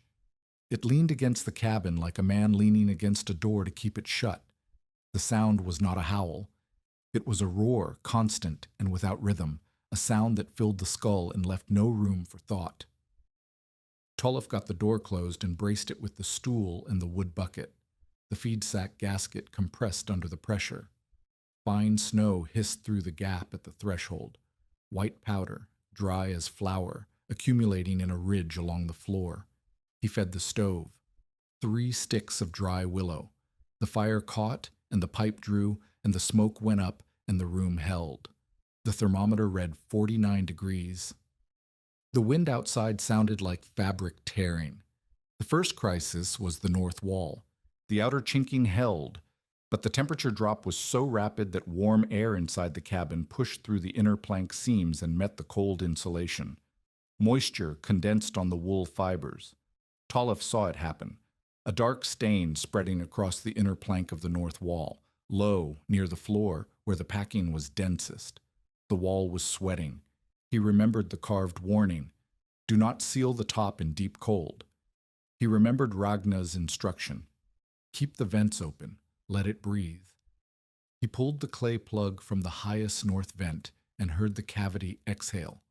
It leaned against the cabin like a man leaning against a door to keep it shut. The sound was not a howl. It was a roar, constant and without rhythm, a sound that filled the skull and left no room for thought. Tolliff got the door closed and braced it with the stool and the wood bucket. The feed sack gasket compressed under the pressure. Fine snow hissed through the gap at the threshold. White powder, dry as flour, accumulating in a ridge along the floor. He fed the stove. 3 sticks of dry willow. The fire caught, and the pipe drew, and the smoke went up, and the room held. The thermometer read 49 degrees. The wind outside sounded like fabric tearing. The first crisis was the north wall. The outer chinking held, but the temperature drop was so rapid that warm air inside the cabin pushed through the inner plank seams and met the cold insulation. Moisture condensed on the wool fibers. Tolliff saw it happen, a dark stain spreading across the inner plank of the north wall, low, near the floor, where the packing was densest. The wall was sweating. He remembered the carved warning, "Do not seal the top in deep cold." He remembered Ragna's instruction, "Keep the vents open, let it breathe." He pulled the clay plug from the highest north vent and heard the cavity exhale.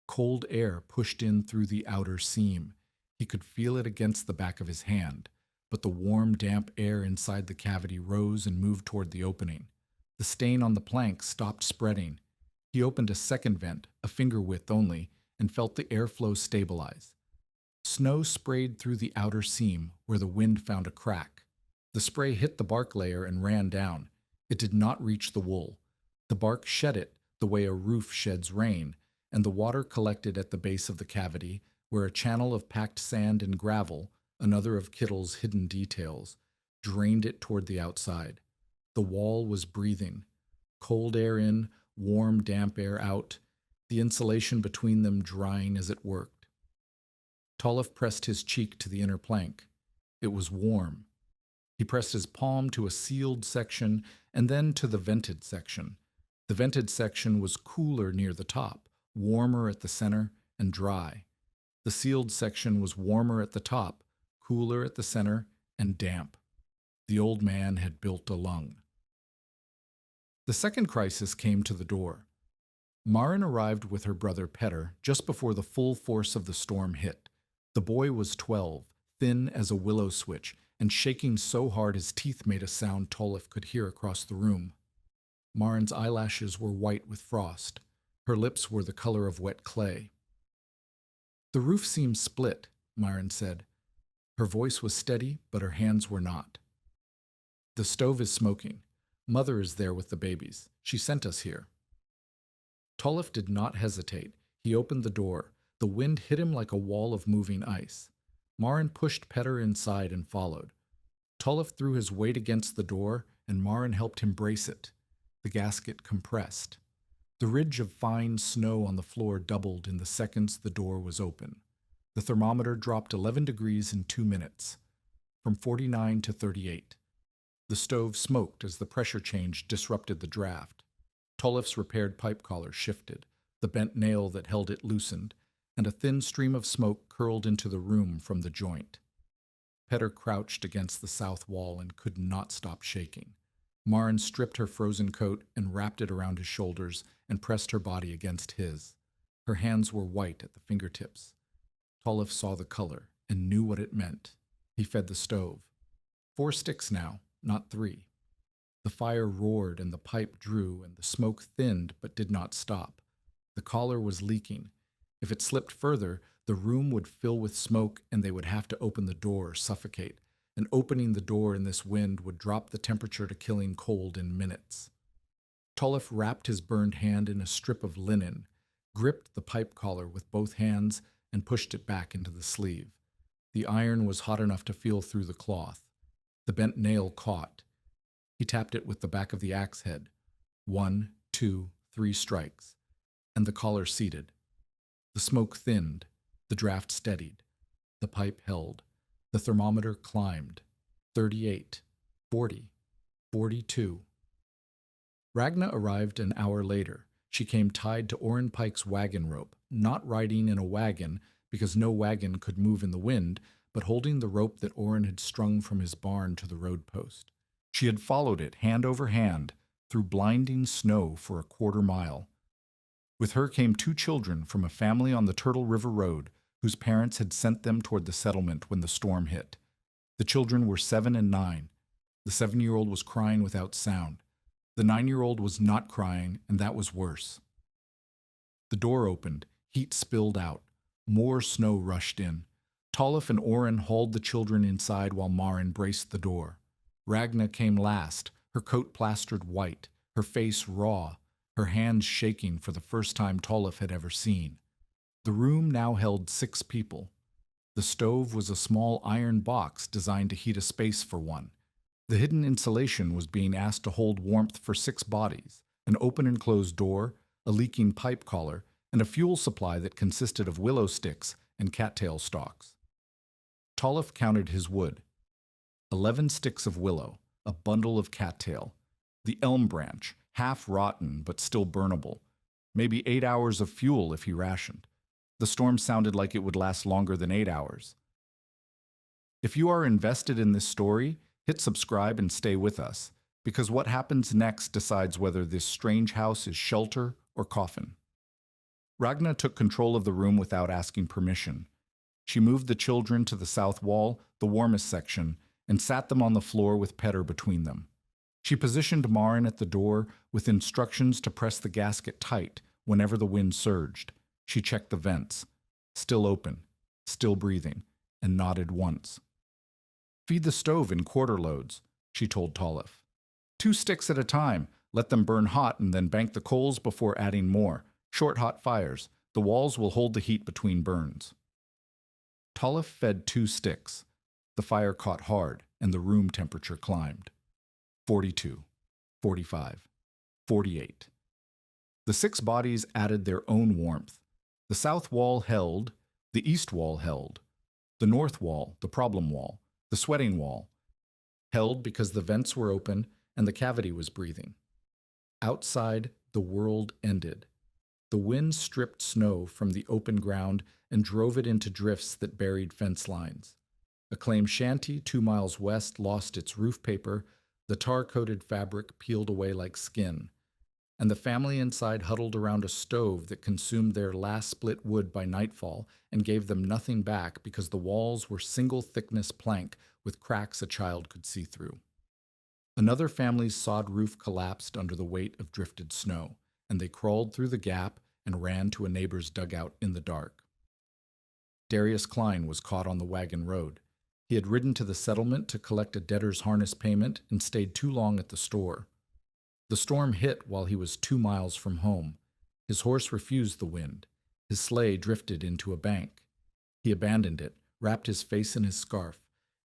Cold air pushed in through the outer seam. He could feel it against the back of his hand, but the warm, damp air inside the cavity rose and moved toward the opening. The stain on the plank stopped spreading. He opened a second vent, a finger width only, and felt the airflow stabilize. Snow sprayed through the outer seam, where the wind found a crack. The spray hit the bark layer and ran down. It did not reach the wool. The bark shed it the way a roof sheds rain, and the water collected at the base of the cavity, where a channel of packed sand and gravel, another of Kittle's hidden details, drained it toward the outside. The wall was breathing. Cold air in, warm, damp air out, the insulation between them drying as it worked. Tolliff pressed his cheek to the inner plank. It was warm. He pressed his palm to a sealed section and then to the vented section. The vented section was cooler near the top, warmer at the center, and dry. The sealed section was warmer at the top, cooler at the center, and damp. The old man had built a lung. The second crisis came to the door. Maren arrived with her brother Petter just before the full force of the storm hit. The boy was 12, thin as a willow switch, and shaking so hard his teeth made a sound Tolliff could hear across the room. Maren's eyelashes were white with frost. Her lips were the color of wet clay. "The roof seems split," Maren said. Her voice was steady, but her hands were not. "The stove is smoking. Mother is there with the babies. She sent us here." Tolliff did not hesitate. He opened the door. The wind hit him like a wall of moving ice. Maren pushed Petter inside and followed. Tolliff threw his weight against the door, and Maren helped him brace it. The gasket compressed. The ridge of fine snow on the floor doubled in the seconds the door was open. The thermometer dropped 11 degrees in 2 minutes, from 49 to 38. The stove smoked as the pressure change disrupted the draft. Tolliff's repaired pipe collar shifted. The bent nail that held it loosened, and a thin stream of smoke curled into the room from the joint. Petter crouched against the south wall and could not stop shaking. Maren stripped her frozen coat and wrapped it around his shoulders and pressed her body against his. Her hands were white at the fingertips. Tolliff saw the color and knew what it meant. He fed the stove. 4 sticks now, not 3. The fire roared and the pipe drew and the smoke thinned but did not stop. The collar was leaking. If it slipped further, the room would fill with smoke and they would have to open the door or suffocate. And opening the door in this wind would drop the temperature to killing cold in minutes. Tolliff wrapped his burned hand in a strip of linen, gripped the pipe collar with both hands, and pushed it back into the sleeve. The iron was hot enough to feel through the cloth. The bent nail caught. He tapped it with the back of the axe head. 1, 2, 3 strikes, and the collar seated. The smoke thinned. The draft steadied. The pipe held. The thermometer climbed. 38, 40, 42. Ragna arrived an hour later. She came tied to Orrin Pike's wagon rope, not riding in a wagon because no wagon could move in the wind, but holding the rope that Orrin had strung from his barn to the road post. She had followed it, hand over hand, through blinding snow for a quarter mile. With her came 2 children from a family on the Turtle River Road, whose parents had sent them toward the settlement when the storm hit. The children were 7 and 9. The 7-year-old was crying without sound. The 9-year-old was not crying, and that was worse. The door opened. Heat spilled out. More snow rushed in. Tolliff and Orrin hauled the children inside while Maren braced the door. Ragna came last, her coat plastered white, her face raw, her hands shaking for the first time Tolliff had ever seen. The room now held 6 people. The stove was a small iron box designed to heat a space for one. The hidden insulation was being asked to hold warmth for 6 bodies, an open and closed door, a leaking pipe collar, and a fuel supply that consisted of willow sticks and cattail stalks. Tolliff counted his wood. 11 sticks of willow, a bundle of cattail, the elm branch, half rotten but still burnable, maybe 8 hours of fuel if he rationed. The storm sounded like it would last longer than 8 hours. If you are invested in this story, hit subscribe and stay with us, because what happens next decides whether this strange house is shelter or coffin. Ragna took control of the room without asking permission. She moved the children to the south wall, the warmest section, and sat them on the floor with Petter between them. She positioned Maren at the door with instructions to press the gasket tight whenever the wind surged. She checked the vents, still open, still breathing, and nodded once. "Feed the stove in quarter loads," she told Tolliff. "2 sticks at a time. Let them burn hot and then bank the coals before adding more. Short hot fires. The walls will hold the heat between burns." Tolliff fed 2 sticks. The fire caught hard, and the room temperature climbed. 42, 45, 48. The 6 bodies added their own warmth. The south wall held, the east wall held. The north wall, the problem wall, the sweating wall, held because the vents were open and the cavity was breathing. Outside, the world ended. The wind stripped snow from the open ground and drove it into drifts that buried fence lines. A claim shanty 2 miles west lost its roof paper, the tar-coated fabric peeled away like skin, and the family inside huddled around a stove that consumed their last split wood by nightfall and gave them nothing back because the walls were single-thickness plank with cracks a child could see through. Another family's sod roof collapsed under the weight of drifted snow, and they crawled through the gap and ran to a neighbor's dugout in the dark. Darius Klein was caught on the wagon road. He had ridden to the settlement to collect a debtor's harness payment and stayed too long at the store. The storm hit while he was 2 miles from home. His horse refused the wind. His sleigh drifted into a bank. He abandoned it, wrapped his face in his scarf,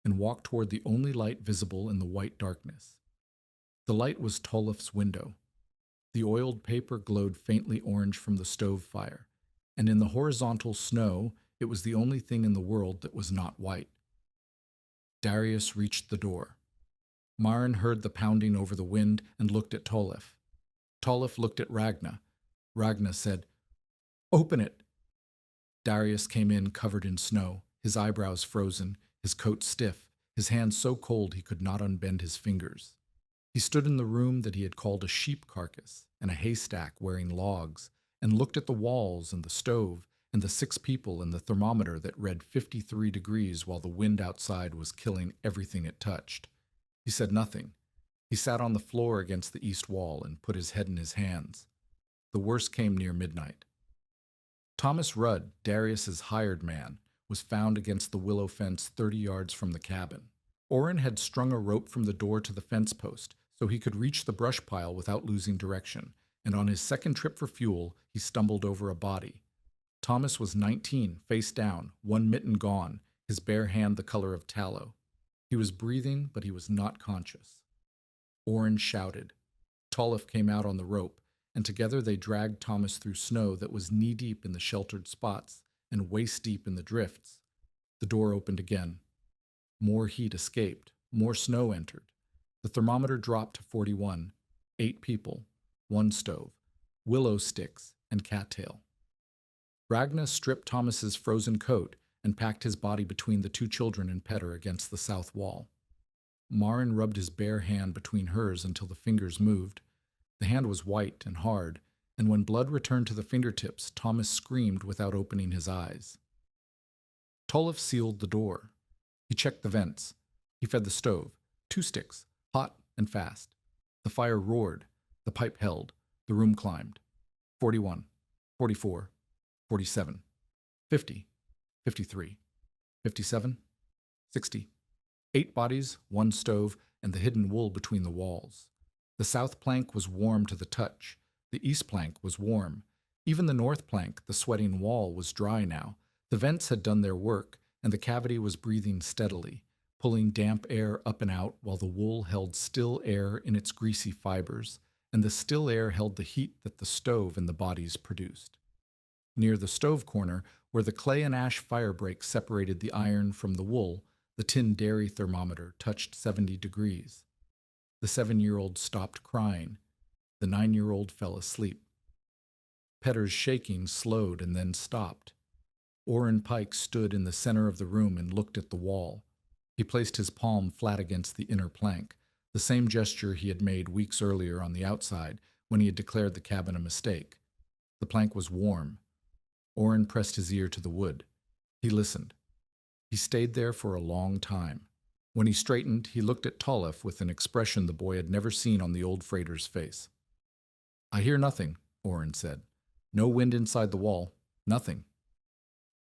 and walked toward the only light visible in the white darkness. The light was Tolliff's window. The oiled paper glowed faintly orange from the stove fire, and in the horizontal snow, it was the only thing in the world that was not white. Darius reached the door. Maren heard the pounding over the wind and looked at Tolliff. Tolliff looked at Ragna. Ragna said, "Open it." Darius came in covered in snow, his eyebrows frozen, his coat stiff, his hands so cold he could not unbend his fingers. He stood in the room that he had called a sheep carcass and a haystack wearing logs, and looked at the walls and the stove and the 6 people and the thermometer that read 53 degrees while the wind outside was killing everything it touched. He said nothing. He sat on the floor against the east wall and put his head in his hands. The worst came near midnight. Thomas Rudd, Darius's hired man, was found against the willow fence 30 yards from the cabin. Orrin had strung a rope from the door to the fence post so he could reach the brush pile without losing direction, and on his second trip for fuel, he stumbled over a body. Thomas was 19, face down, one mitten gone, his bare hand the color of tallow. He was breathing, but he was not conscious. Orrin shouted. Tolliff came out on the rope, and together they dragged Thomas through snow that was knee-deep in the sheltered spots and waist-deep in the drifts. The door opened again. More heat escaped. More snow entered. The thermometer dropped to 41. 8 people. 1 stove. Willow sticks and cattail. Ragna stripped Thomas's frozen coat and packed his body between the 2 children and Petter against the south wall. Maren rubbed his bare hand between hers until the fingers moved. The hand was white and hard, and when blood returned to the fingertips, Thomas screamed without opening his eyes. Tolliff sealed the door. He checked the vents. He fed the stove. 2 sticks, hot and fast. The fire roared. The pipe held. The room climbed. 41, 44, 47, 50, 53, 57, 60. 8 bodies, 1 stove, and the hidden wool between the walls. The south plank was warm to the touch. The east plank was warm. Even the north plank, the sweating wall, was dry now. The vents had done their work, and the cavity was breathing steadily, pulling damp air up and out while the wool held still air in its greasy fibers, and the still air held the heat that the stove and the bodies produced. Near the stove corner, where the clay and ash fire break separated the iron from the wool, the tin dairy thermometer touched 70 degrees. The 7-year-old stopped crying. The 9-year-old fell asleep. Petter's shaking slowed and then stopped. Orrin Pike stood in the center of the room and looked at the wall. He placed his palm flat against the inner plank, the same gesture he had made weeks earlier on the outside when he had declared the cabin a mistake. The plank was warm. Orrin pressed his ear to the wood. He listened. He stayed there for a long time. When he straightened, he looked at Tolliff with an expression the boy had never seen on the old freighter's face. "I hear nothing," Orrin said. "No wind inside the wall. Nothing."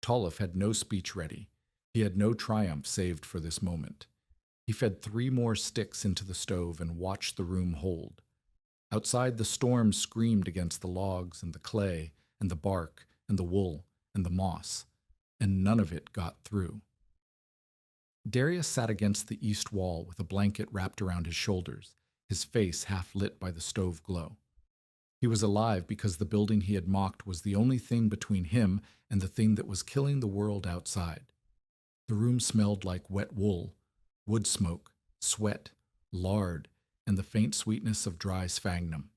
Tolliff had no speech ready. He had no triumph saved for this moment. He fed 3 more sticks into the stove and watched the room hold. Outside, the storm screamed against the logs and the clay and the bark and the wool and the moss, and none of it got through. Darius sat against the east wall with a blanket wrapped around his shoulders, his face half lit by the stove glow. He was alive because the building he had mocked was the only thing between him and the thing that was killing the world outside. The room smelled like wet wool, wood smoke, sweat, lard, and the faint sweetness of dry sphagnum.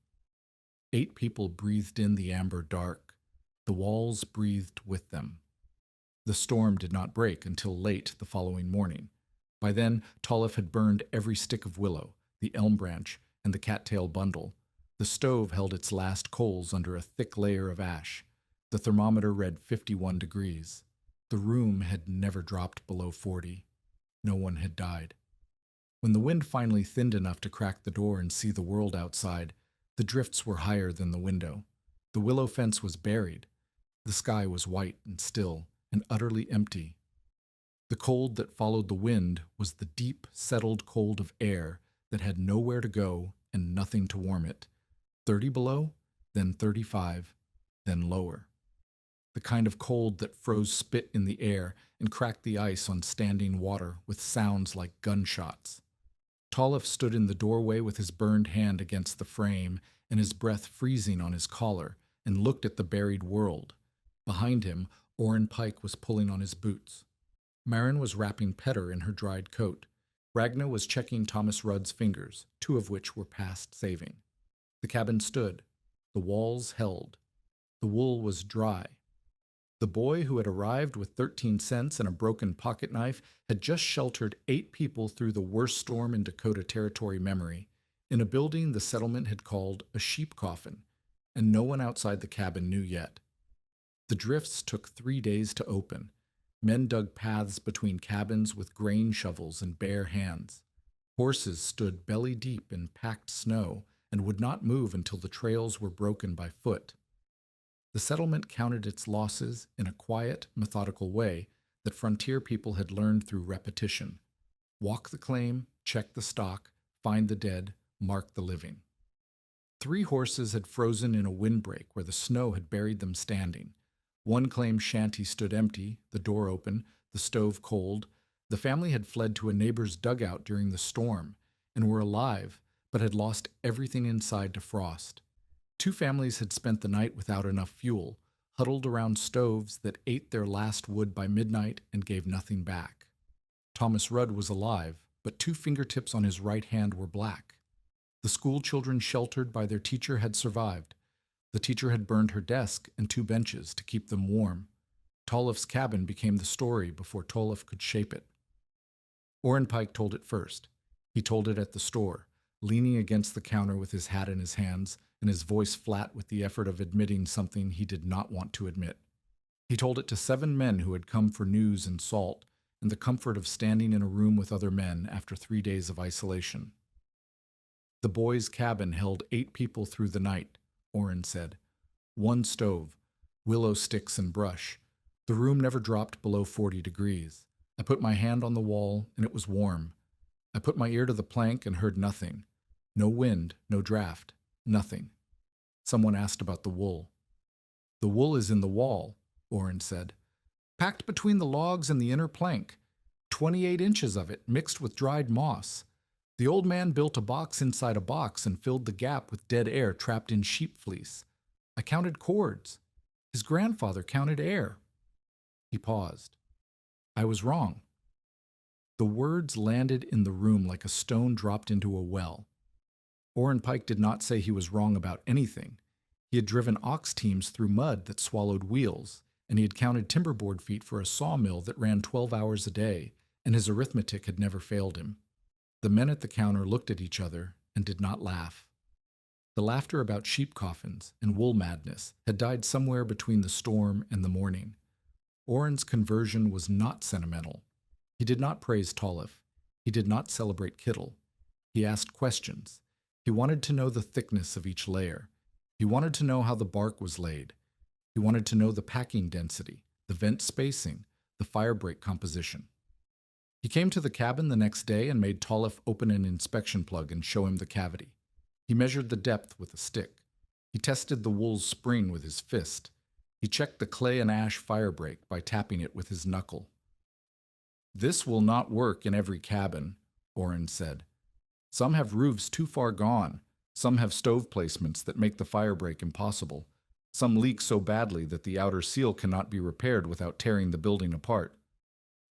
8 people breathed in the amber dark. The walls breathed with them. The storm did not break until late the following morning. By then, Tolliff had burned every stick of willow, the elm branch, and the cattail bundle. The stove held its last coals under a thick layer of ash. The thermometer read 51 degrees. The room had never dropped below 40. No one had died. When the wind finally thinned enough to crack the door and see the world outside, the drifts were higher than the window. The willow fence was buried. The sky was white and still and utterly empty. The cold that followed the wind was the deep, settled cold of air that had nowhere to go and nothing to warm it. 30 below, then 35, then lower. The kind of cold that froze spit in the air and cracked the ice on standing water with sounds like gunshots. Tolliff stood in the doorway with his burned hand against the frame and his breath freezing on his collar, and looked at the buried world. Behind him, Orrin Pike was pulling on his boots. Marin was wrapping Petter in her dried coat. Ragna was checking Thomas Rudd's fingers, 2 of which were past saving. The cabin stood. The walls held. The wool was dry. The boy who had arrived with 13 cents and a broken pocket knife had just sheltered 8 people through the worst storm in Dakota Territory memory, in a building the settlement had called a sheep coffin, and no one outside the cabin knew yet. The drifts took 3 days to open. Men dug paths between cabins with grain shovels and bare hands. Horses stood belly deep in packed snow and would not move until the trails were broken by foot. The settlement counted its losses in a quiet, methodical way that frontier people had learned through repetition. Walk the claim, check the stock, find the dead, mark the living. 3 horses had frozen in a windbreak where the snow had buried them standing. One claim shanty stood empty, the door open, the stove cold. The family had fled to a neighbor's dugout during the storm and were alive, but had lost everything inside to frost. 2 families had spent the night without enough fuel, huddled around stoves that ate their last wood by midnight and gave nothing back. Thomas Rudd was alive, but 2 fingertips on his right hand were black. The school children sheltered by their teacher had survived. The teacher had burned her desk and 2 benches to keep them warm. Tolliff's cabin became the story before Tolliff could shape it. Orrin Pike told it first. He told it at the store, leaning against the counter with his hat in his hands and his voice flat with the effort of admitting something he did not want to admit. He told it to 7 men who had come for news and salt, and the comfort of standing in a room with other men after 3 days of isolation. The boys' cabin held 8 people through the night, Orrin said. 1 stove, willow sticks and brush. The room never dropped below 40 degrees. I put my hand on the wall, and it was warm. I put my ear to the plank and heard nothing. No wind, no draft, nothing. Someone asked about the wool. The wool is in the wall, Orrin said. packed between the logs and the inner plank, 28 inches of it mixed with dried moss. The old man built a box inside a box and filled the gap with dead air trapped in sheep fleece. I counted cords. His grandfather counted air. He paused. I was wrong. The words landed in the room like a stone dropped into a well. Orrin Pike did not say he was wrong about anything. He had driven ox teams through mud that swallowed wheels, and he had counted timberboard feet for a sawmill that ran 12 hours a day, and his arithmetic had never failed him. The men at the counter looked at each other and did not laugh. The laughter about sheep coffins and wool madness had died somewhere between the storm and the morning. Orrin's conversion was not sentimental. He did not praise Tolliff. He did not celebrate Kittle. He asked questions. He wanted to know the thickness of each layer. He wanted to know how the bark was laid. He wanted to know the packing density, the vent spacing, the firebreak composition. He came to the cabin the next day and made Tolliff open an inspection plug and show him the cavity. He measured the depth with a stick. He tested the wool's spring with his fist. He checked the clay and ash firebreak by tapping it with his knuckle. "This will not work in every cabin," Orrin said. "Some have roofs too far gone. Some have stove placements that make the firebreak impossible. Some leak so badly that the outer seal cannot be repaired without tearing the building apart."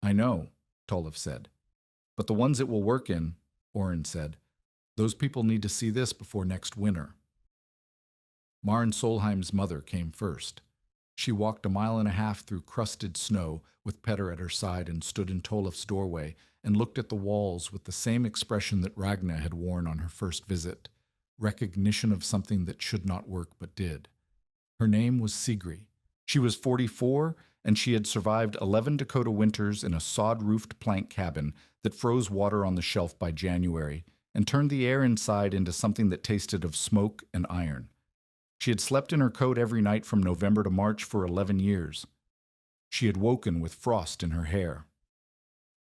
"I know," Tolliff said. "But the ones it will work in," Orrin said, "those people need to see this before next winter." Maren Solheim's mother came first. She walked 1.5 miles through crusted snow with Petter at her side and stood in Tolliff's doorway and looked at the walls with the same expression that Ragna had worn on her first visit, recognition of something that should not work but did. Her name was Sigri. She was 44, and she had survived 11 Dakota winters in a sod-roofed plank cabin that froze water on the shelf by January and turned the air inside into something that tasted of smoke and iron. She had slept in her coat every night from November to March for 11 years. She had woken with frost in her hair.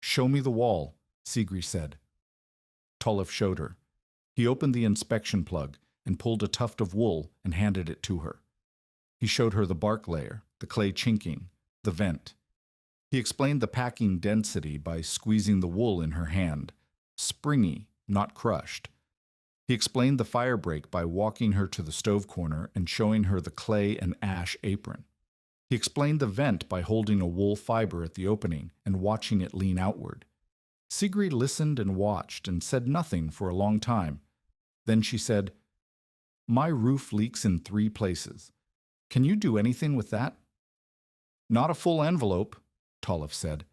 "Show me the wall," Sigri said. Tolliff showed her. He opened the inspection plug and pulled a tuft of wool and handed it to her. He showed her the bark layer, the clay chinking, the vent. He explained the packing density by squeezing the wool in her hand, springy, not crushed. He explained the firebreak by walking her to the stove corner and showing her the clay and ash apron. He explained the vent by holding a wool fiber at the opening and watching it lean outward. Sigrid listened and watched and said nothing for a long time. Then she said, "My roof leaks in 3 places. Can you do anything with that?" "Not a full envelope," Tolliff said.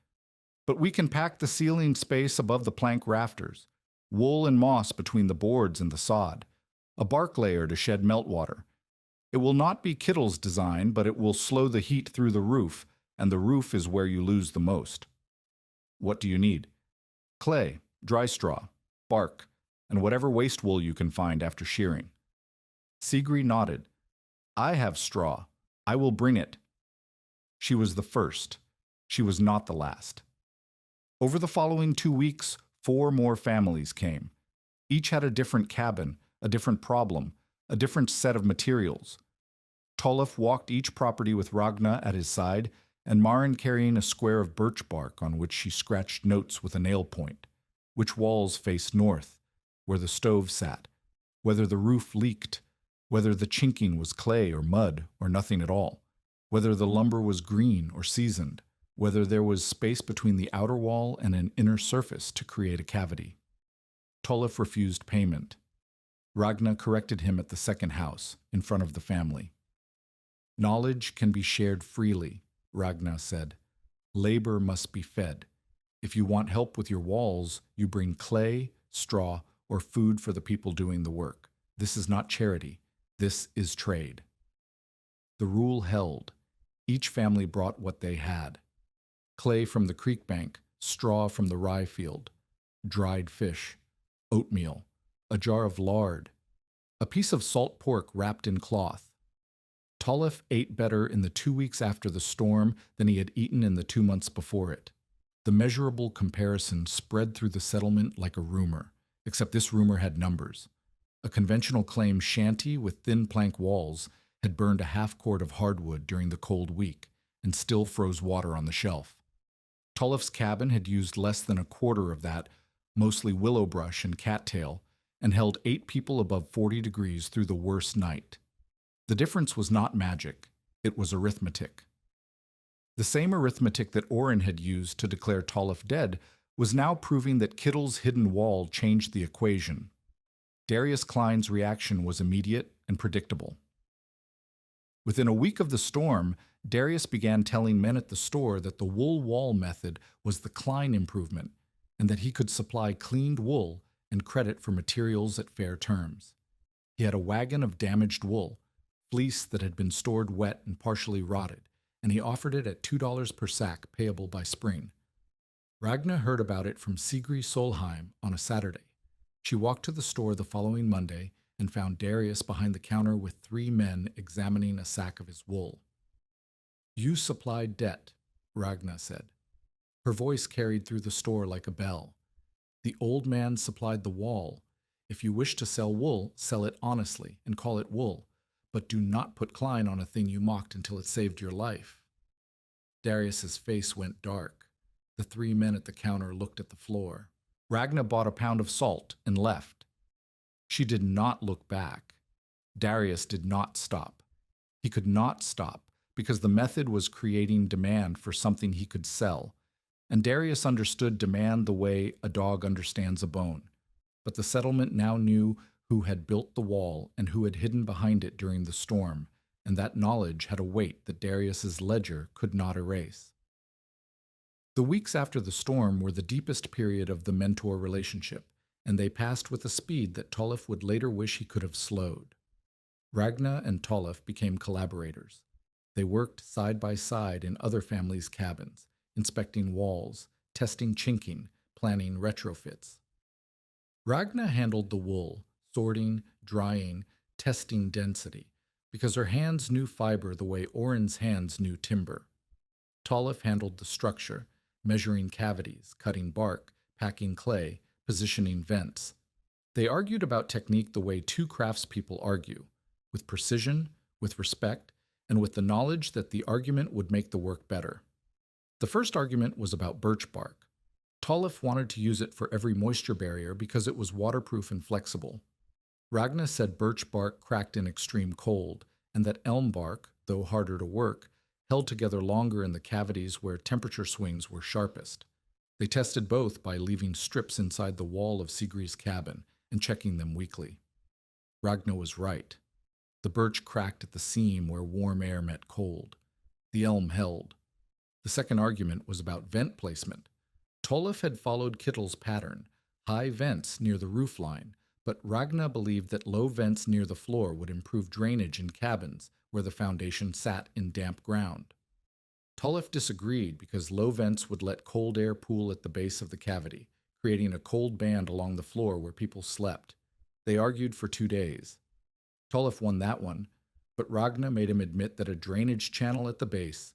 "But we can pack the ceiling space above the plank rafters, wool and moss between the boards and the sod, a bark layer to shed meltwater. It will not be Kittle's design, but it will slow the heat through the roof, and the roof is where you lose the most." "What do you need?" "Clay, dry straw, bark, and whatever waste wool you can find after shearing." Sigri nodded. "I have straw. I will bring it." She was the first. She was not the last. Over the following 2 weeks, 4 more families came. Each had a different cabin, a different problem, a different set of materials. Tolliff walked each property with Ragna at his side, and Maren carrying a square of birch bark on which she scratched notes with a nail point. Which walls faced north, where the stove sat, whether the roof leaked, whether the chinking was clay or mud or nothing at all, whether the lumber was green or seasoned, whether there was space between the outer wall and an inner surface to create a cavity. Tolliff refused payment. Ragna corrected him at the second house, in front of the family. "Knowledge can be shared freely," Ragna said. "Labor must be fed. If you want help with your walls, you bring clay, straw, or food for the people doing the work. This is not charity. This is trade." The rule held. Each family brought what they had. Clay from the creek bank, straw from the rye field, dried fish, oatmeal, a jar of lard, a piece of salt pork wrapped in cloth. Tolliff ate better in the 2 weeks after the storm than he had eaten in the 2 months before it. The measurable comparison spread through the settlement like a rumor, except this rumor had numbers. A conventional claim shanty with thin plank walls had burned a half cord of hardwood during the cold week, and still froze water on the shelf. Tollef's cabin had used less than a quarter of that, mostly willow brush and cattail, and held 8 people above 40 degrees through the worst night. The difference was not magic, it was arithmetic. The same arithmetic that Orrin had used to declare Tollef dead was now proving that Kittle's hidden wall changed the equation. Darius Klein's reaction was immediate and predictable. Within a week of the storm, Darius began telling men at the store that the wool wall method was the Klein improvement and that he could supply cleaned wool and credit for materials at fair terms. He had a wagon of damaged wool, fleece that had been stored wet and partially rotted, and he offered it at $2 per sack payable by spring. Ragna heard about it from Sigrid Solheim on a Saturday. She walked to the store the following Monday and found Darius behind the counter with 3 men examining a sack of his wool. "You supplied debt," Ragna said. Her voice carried through the store like a bell. "The old man supplied the wall. If you wish to sell wool, sell it honestly and call it wool, but do not put Klein on a thing you mocked until it saved your life." Darius's face went dark. The 3 men at the counter looked at the floor. Ragna bought a pound of salt and left. She did not look back. Darius did not stop. He could not stop because the method was creating demand for something he could sell, and Darius understood demand the way a dog understands a bone. But the settlement now knew who had built the wall and who had hidden behind it during the storm, and that knowledge had a weight that Darius's ledger could not erase. The weeks after the storm were the deepest period of the mentor relationship, and they passed with a speed that Tollef would later wish he could have slowed. Ragna and Tollef became collaborators. They worked side by side in other families' cabins, inspecting walls, testing chinking, planning retrofits. Ragna handled the wool, sorting, drying, testing density, because her hands knew fiber the way Orrin's hands knew timber. Tollef handled the structure, measuring cavities, cutting bark, packing clay, positioning vents. They argued about technique the way 2 craftspeople argue, with precision, with respect, and with the knowledge that the argument would make the work better. The first argument was about birch bark. Tollef wanted to use it for every moisture barrier because it was waterproof and flexible. Ragna said birch bark cracked in extreme cold, and that elm bark, though harder to work, held together longer in the cavities where temperature swings were sharpest. They tested both by leaving strips inside the wall of Sigrid's cabin and checking them weekly. Ragna was right. The birch cracked at the seam where warm air met cold. The elm held. The second argument was about vent placement. Tollef had followed Kittle's pattern, high vents near the roof line, but Ragna believed that low vents near the floor would improve drainage in cabins where the foundation sat in damp ground. Tollef disagreed because low vents would let cold air pool at the base of the cavity, creating a cold band along the floor where people slept. They argued for 2 days. Tollef won that one, but Ragna made him admit that a drainage channel at the base,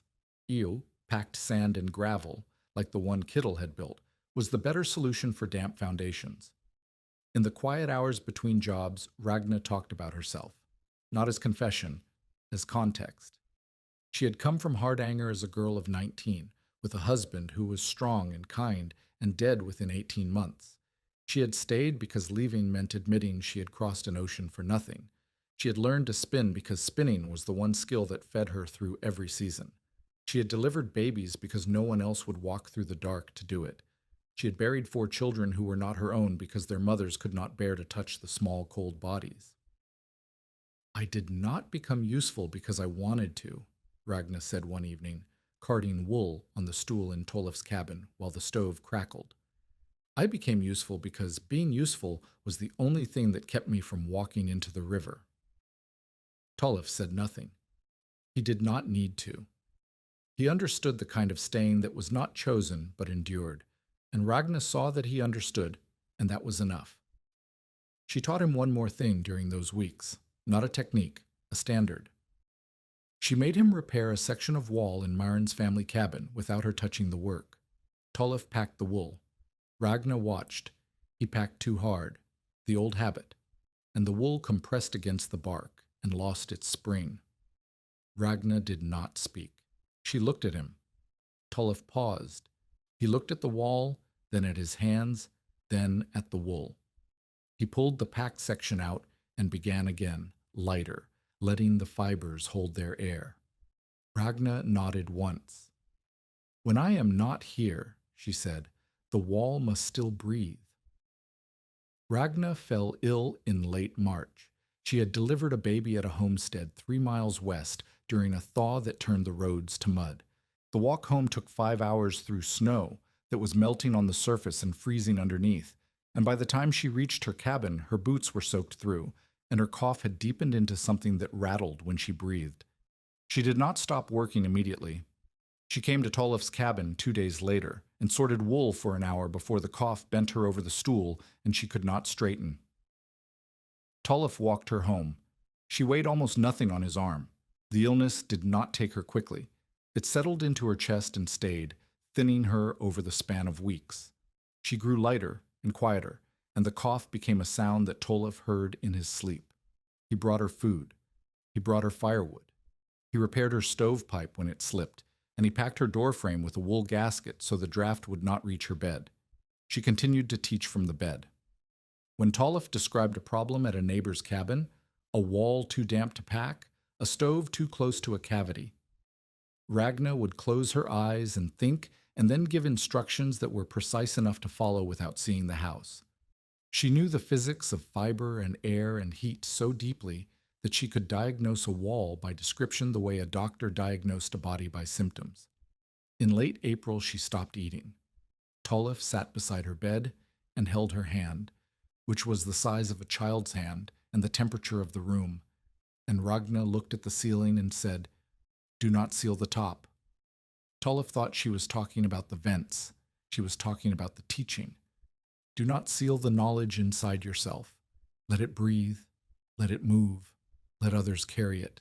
packed sand and gravel, like the one Kittle had built, was the better solution for damp foundations. In the quiet hours between jobs, Ragna talked about herself, not as confession, as context. She had come from Hardanger as a girl of 19, with a husband who was strong and kind and dead within 18 months. She had stayed because leaving meant admitting she had crossed an ocean for nothing. She had learned to spin because spinning was the one skill that fed her through every season. She had delivered babies because no one else would walk through the dark to do it. She had buried 4 children who were not her own because their mothers could not bear to touch the small, cold bodies. "I did not become useful because I wanted to," Ragna said one evening, carding wool on the stool in Tollef's cabin while the stove crackled. "I became useful because being useful was the only thing that kept me from walking into the river." Tollef said nothing. He did not need to. He understood the kind of staying that was not chosen but endured, and Ragna saw that he understood, and that was enough. She taught him one more thing during those weeks, not a technique, a standard. She made him repair a section of wall in Marin's family cabin without her touching the work. Tollef packed the wool. Ragna watched. He packed too hard, the old habit, and the wool compressed against the bark and lost its spring. Ragna did not speak. She looked at him. Tullough paused. He looked at the wall, then at his hands, then at the wool. He pulled the packed section out and began again, lighter, letting the fibers hold their air. Ragna nodded once. "When I am not here," she said, "the wall must still breathe." Ragna fell ill in late March. She had delivered a baby at a homestead 3 miles west during a thaw that turned the roads to mud. The walk home took 5 hours through snow that was melting on the surface and freezing underneath, and by the time she reached her cabin, her boots were soaked through, and her cough had deepened into something that rattled when she breathed. She did not stop working immediately. She came to Tollef's cabin 2 days later and sorted wool for an hour before the cough bent her over the stool and she could not straighten. Tollef walked her home. She weighed almost nothing on his arm. The illness did not take her quickly. It settled into her chest and stayed, thinning her over the span of weeks. She grew lighter and quieter, and the cough became a sound that Tollef heard in his sleep. He brought her food. He brought her firewood. He repaired her stovepipe when it slipped, and he packed her doorframe with a wool gasket so the draft would not reach her bed. She continued to teach from the bed. When Tollef described a problem at a neighbor's cabin, a wall too damp to pack, a stove too close to a cavity, Ragna would close her eyes and think, and then give instructions that were precise enough to follow without seeing the house. She knew the physics of fiber and air and heat so deeply that she could diagnose a wall by description the way a doctor diagnosed a body by symptoms. In late April, she stopped eating. Tollef sat beside her bed and held her hand, which was the size of a child's hand and the temperature of the room, and Ragna looked at the ceiling and said, "Do not seal the top." Tollef thought she was talking about the vents. She was talking about the teaching. Do not seal the knowledge inside yourself. Let it breathe. Let it move. Let others carry it.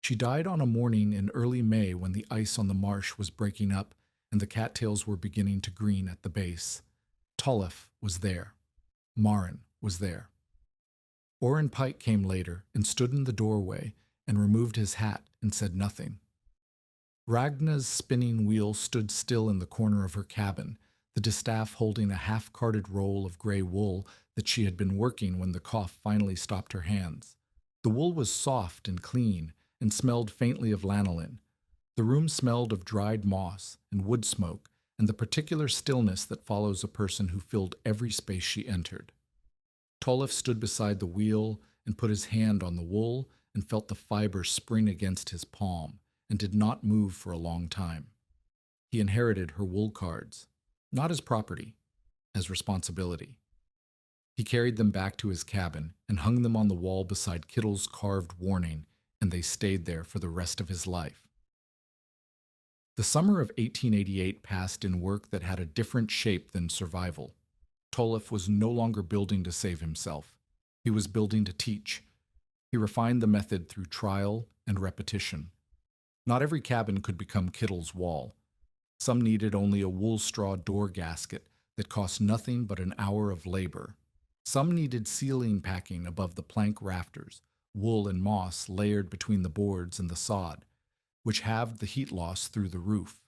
She died on a morning in early May when the ice on the marsh was breaking up and the cattails were beginning to green at the base. Tollef was there. Maren was there. Orrin Pike came later and stood in the doorway and removed his hat and said nothing. Ragna's spinning wheel stood still in the corner of her cabin, the distaff holding a half-carded roll of gray wool that she had been working when the cough finally stopped her hands. The wool was soft and clean and smelled faintly of lanolin. The room smelled of dried moss and wood smoke and the particular stillness that follows a person who filled every space she entered. Tollef stood beside the wheel and put his hand on the wool and felt the fiber spring against his palm and did not move for a long time. He inherited her wool cards, not as property, as responsibility. He carried them back to his cabin and hung them on the wall beside Kittle's carved warning, and they stayed there for the rest of his life. The summer of 1888 passed in work that had a different shape than survival. Tollef was no longer building to save himself. He was building to teach. He refined the method through trial and repetition. Not every cabin could become Kittle's wall. Some needed only a wool straw door gasket that cost nothing but an hour of labor. Some needed ceiling packing above the plank rafters, wool and moss layered between the boards and the sod, which halved the heat loss through the roof.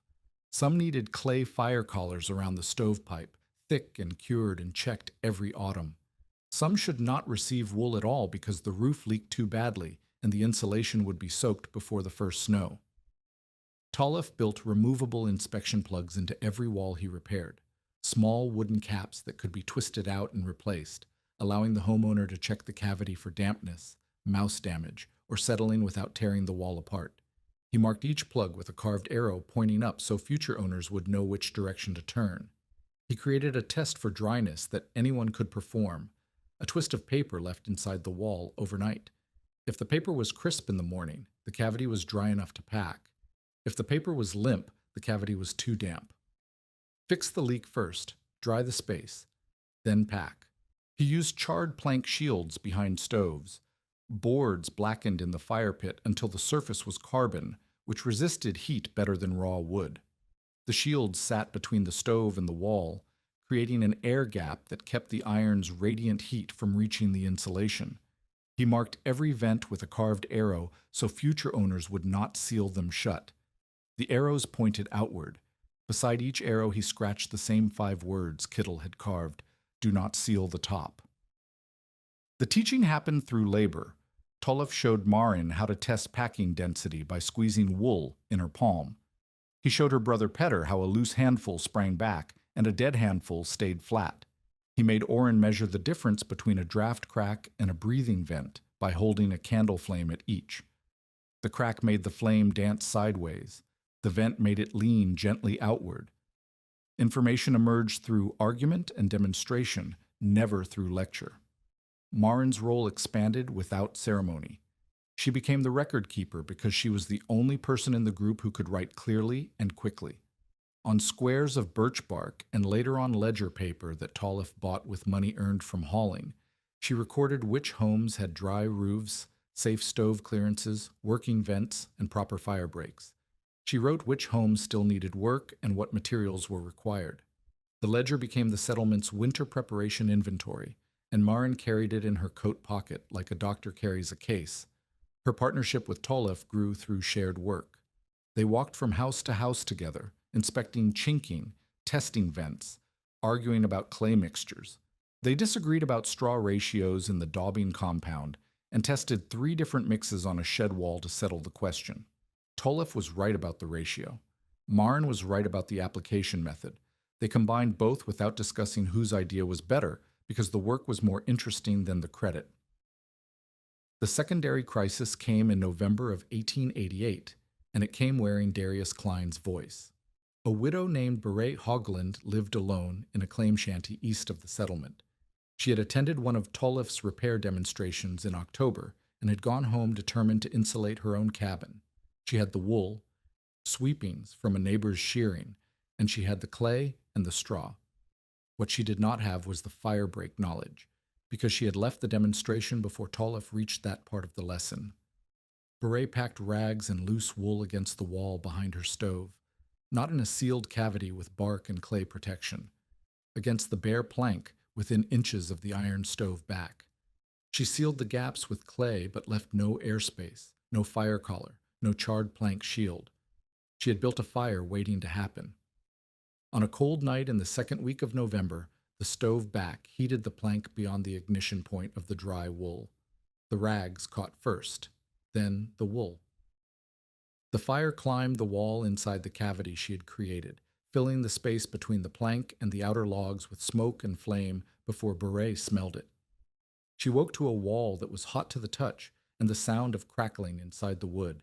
Some needed clay fire collars around the stovepipe, thick and cured and checked every autumn. Some should not receive wool at all because the roof leaked too badly and the insulation would be soaked before the first snow. Tollef built removable inspection plugs into every wall he repaired, small wooden caps that could be twisted out and replaced, allowing the homeowner to check the cavity for dampness, mouse damage, or settling without tearing the wall apart. He marked each plug with a carved arrow pointing up so future owners would know which direction to turn. He created a test for dryness that anyone could perform, a twist of paper left inside the wall overnight. If the paper was crisp in the morning, the cavity was dry enough to pack. If the paper was limp, the cavity was too damp. Fix the leak first, dry the space, then pack. He used charred plank shields behind stoves, boards blackened in the fire pit until the surface was carbon, which resisted heat better than raw wood. The shields sat between the stove and the wall, creating an air gap that kept the iron's radiant heat from reaching the insulation. He marked every vent with a carved arrow so future owners would not seal them shut. The arrows pointed outward. Beside each arrow, he scratched the same 5 words Kittel had carved: "Do not seal the top." The teaching happened through labor. Tolef showed Marin how to test packing density by squeezing wool in her palm. He showed her brother Petter how a loose handful sprang back and a dead handful stayed flat. He made Oren measure the difference between a draft crack and a breathing vent by holding a candle flame at each. The crack made the flame dance sideways. The vent made it lean gently outward. Information emerged through argument and demonstration, never through lecture. Marin's role expanded without ceremony. She became the record keeper because she was the only person in the group who could write clearly and quickly. On squares of birch bark and later on ledger paper that Tolef bought with money earned from hauling, she recorded which homes had dry roofs, safe stove clearances, working vents, and proper fire breaks. She wrote which homes still needed work and what materials were required. The ledger became the settlement's winter preparation inventory, and Marin carried it in her coat pocket like a doctor carries a case. Her partnership with Tolef grew through shared work. They walked from house to house together, inspecting chinking, testing vents, arguing about clay mixtures. They disagreed about straw ratios in the daubing compound and tested 3 different mixes on a shed wall to settle the question. Tolef was right about the ratio. Marin was right about the application method. They combined both without discussing whose idea was better because the work was more interesting than the credit. The secondary crisis came in November of 1888, and it came wearing Darius Klein's voice. A widow named Beret Hogland lived alone in a claim shanty east of the settlement. She had attended one of Tolef's repair demonstrations in October and had gone home determined to insulate her own cabin. She had the wool, sweepings from a neighbor's shearing, and she had the clay and the straw. What she did not have was the fire break knowledge, because she had left the demonstration before Tolef reached that part of the lesson. Beret packed rags and loose wool against the wall behind her stove, not in a sealed cavity with bark and clay protection, against the bare plank within inches of the iron stove back. She sealed the gaps with clay but left no airspace, no fire collar, no charred plank shield. She had built a fire waiting to happen. On a cold night in the second week of November, the stove back heated the plank beyond the ignition point of the dry wool. The rags caught first, then the wool. The fire climbed the wall inside the cavity she had created, filling the space between the plank and the outer logs with smoke and flame before Beret smelled it. She woke to a wall that was hot to the touch and the sound of crackling inside the wood.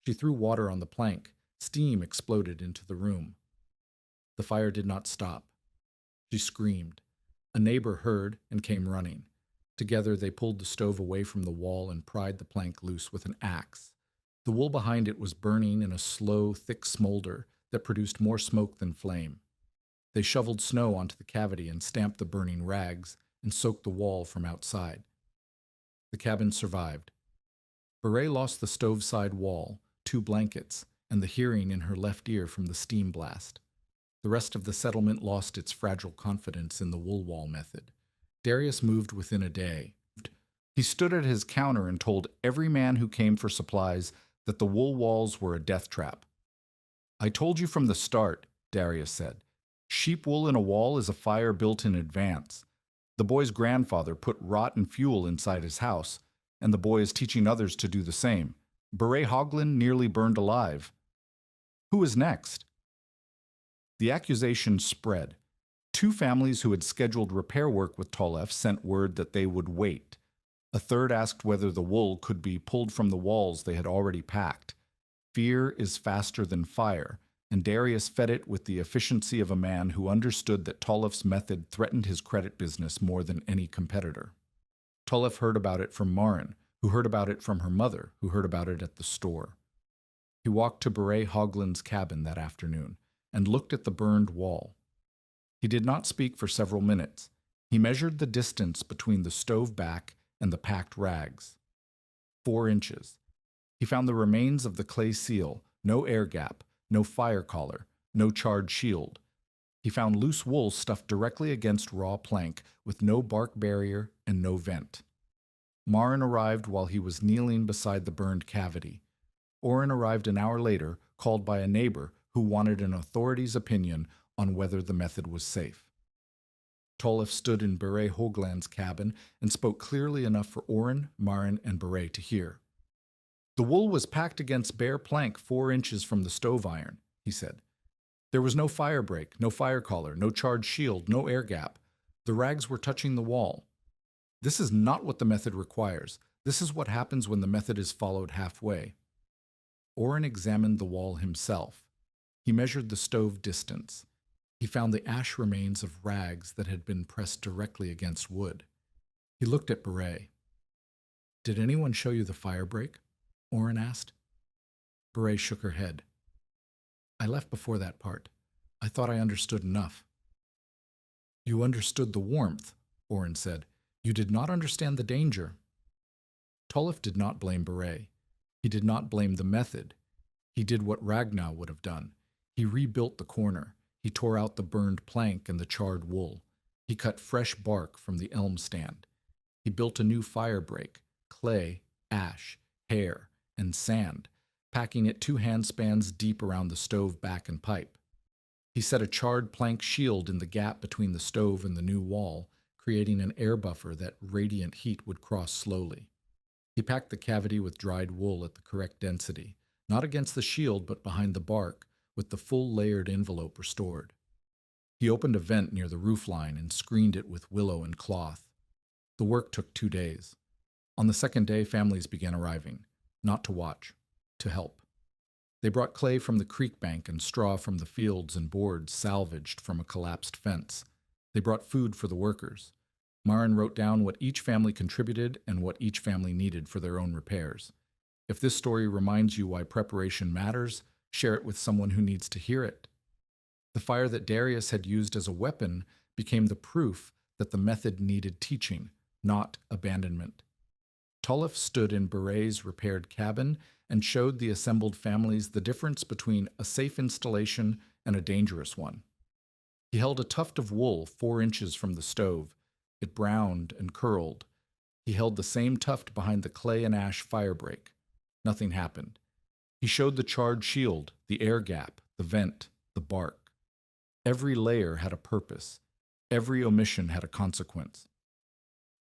She threw water on the plank. Steam exploded into the room. The fire did not stop. She screamed. A neighbor heard and came running. Together they pulled the stove away from the wall and pried the plank loose with an axe. The wool behind it was burning in a slow, thick smolder that produced more smoke than flame. They shoveled snow onto the cavity and stamped the burning rags and soaked the wall from outside. The cabin survived. Beret lost the stove side wall, 2 blankets, and the hearing in her left ear from the steam blast. The rest of the settlement lost its fragile confidence in the wool wall method. Darius moved within a day. He stood at his counter and told every man who came for supplies that the wool walls were a death trap. "I told you from the start," Darius said. "Sheep wool in a wall is a fire built in advance. The boy's grandfather put rotten fuel inside his house, and the boy is teaching others to do the same. Beret Hogland nearly burned alive. Who is next?" The accusation spread. 2 families who had scheduled repair work with Tolef sent word that they would wait. A third asked whether the wool could be pulled from the walls they had already packed. Fear is faster than fire, and Darius fed it with the efficiency of a man who understood that Tolef's method threatened his credit business more than any competitor. Tolef heard about it from Marin, who heard about it from her mother, who heard about it at the store. He walked to Beret Hogland's cabin that afternoon and looked at the burned wall. He did not speak for several minutes. He measured the distance between the stove back and the packed rags. 4 inches. He found the remains of the clay seal, no air gap, no fire collar, no charred shield. He found loose wool stuffed directly against raw plank with no bark barrier and no vent. Marin arrived while he was kneeling beside the burned cavity. Oren arrived an hour later, called by a neighbor who wanted an authority's opinion on whether the method was safe. Tolif stood in Beret Hogland's cabin and spoke clearly enough for Oren, Marin, and Beret to hear. The wool was packed against bare plank 4 inches from the stove iron, he said. There was no fire break, no fire collar, no charred shield, no air gap. The rags were touching the wall. This is not what the method requires. This is what happens when the method is followed halfway. Oren examined the wall himself. He measured the stove distance. He found the ash remains of rags that had been pressed directly against wood. He looked at Beret. Did anyone show you the fire break? Oren asked. Beret shook her head. I left before that part. I thought I understood enough. You understood the warmth, Oren said. You did not understand the danger. Tolif did not blame Beret. He did not blame the method. He did what Ragnar would have done. He rebuilt the corner. He tore out the burned plank and the charred wool. He cut fresh bark from the elm stand. He built a new fire break, clay, ash, hair, and sand, packing it 2 handspans deep around the stove back and pipe. He set a charred plank shield in the gap between the stove and the new wall, creating an air buffer that radiant heat would cross slowly. He packed the cavity with dried wool at the correct density, not against the shield but behind the bark, with the full layered envelope restored. He opened a vent near the roofline and screened it with willow and cloth. The work took 2 days. On the 2nd day, families began arriving, not to watch, to help. They brought clay from the creek bank and straw from the fields and boards salvaged from a collapsed fence. They brought food for the workers. Marin wrote down what each family contributed and what each family needed for their own repairs. If this story reminds you why preparation matters, share it with someone who needs to hear it. The fire that Darius had used as a weapon became the proof that the method needed teaching, not abandonment. Tolif stood in Beret's repaired cabin and showed the assembled families the difference between a safe installation and a dangerous one. He held a tuft of wool 4 inches from the stove. It browned and curled. He held the same tuft behind the clay and ash fire break. Nothing happened. He showed the charred shield, the air gap, the vent, the bark. Every layer had a purpose. Every omission had a consequence.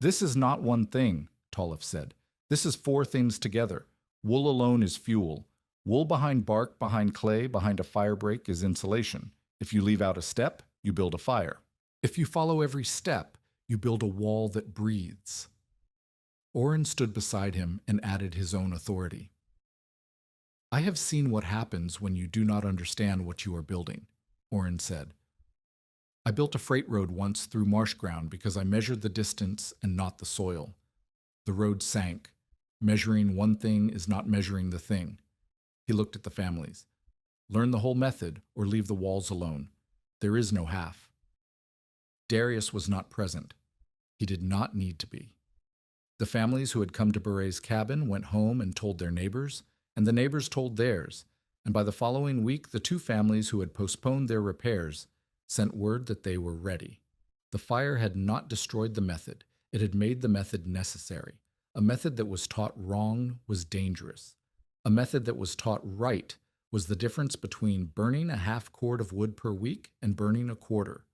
This is not one thing, Tolif said. This is 4 things together. Wool alone is fuel. Wool behind bark, behind clay, behind a fire break is insulation. If you leave out a step, you build a fire. If you follow every step, you build a wall that breathes. Oren stood beside him and added his own authority. I have seen what happens when you do not understand what you are building, Oren said. I built a freight road once through marsh ground because I measured the distance and not the soil. The road sank. Measuring one thing is not measuring the thing. He looked at the families. Learn the whole method or leave the walls alone. There is no half. Darius was not present. He did not need to be. The families who had come to Beret's cabin went home and told their neighbors, and the neighbors told theirs, and by the following week the 2 families who had postponed their repairs sent word that they were ready. The fire had not destroyed the method. It had made the method necessary. A method that was taught wrong was dangerous. A method that was taught right was the difference between burning a half cord of wood per week and burning a quarter,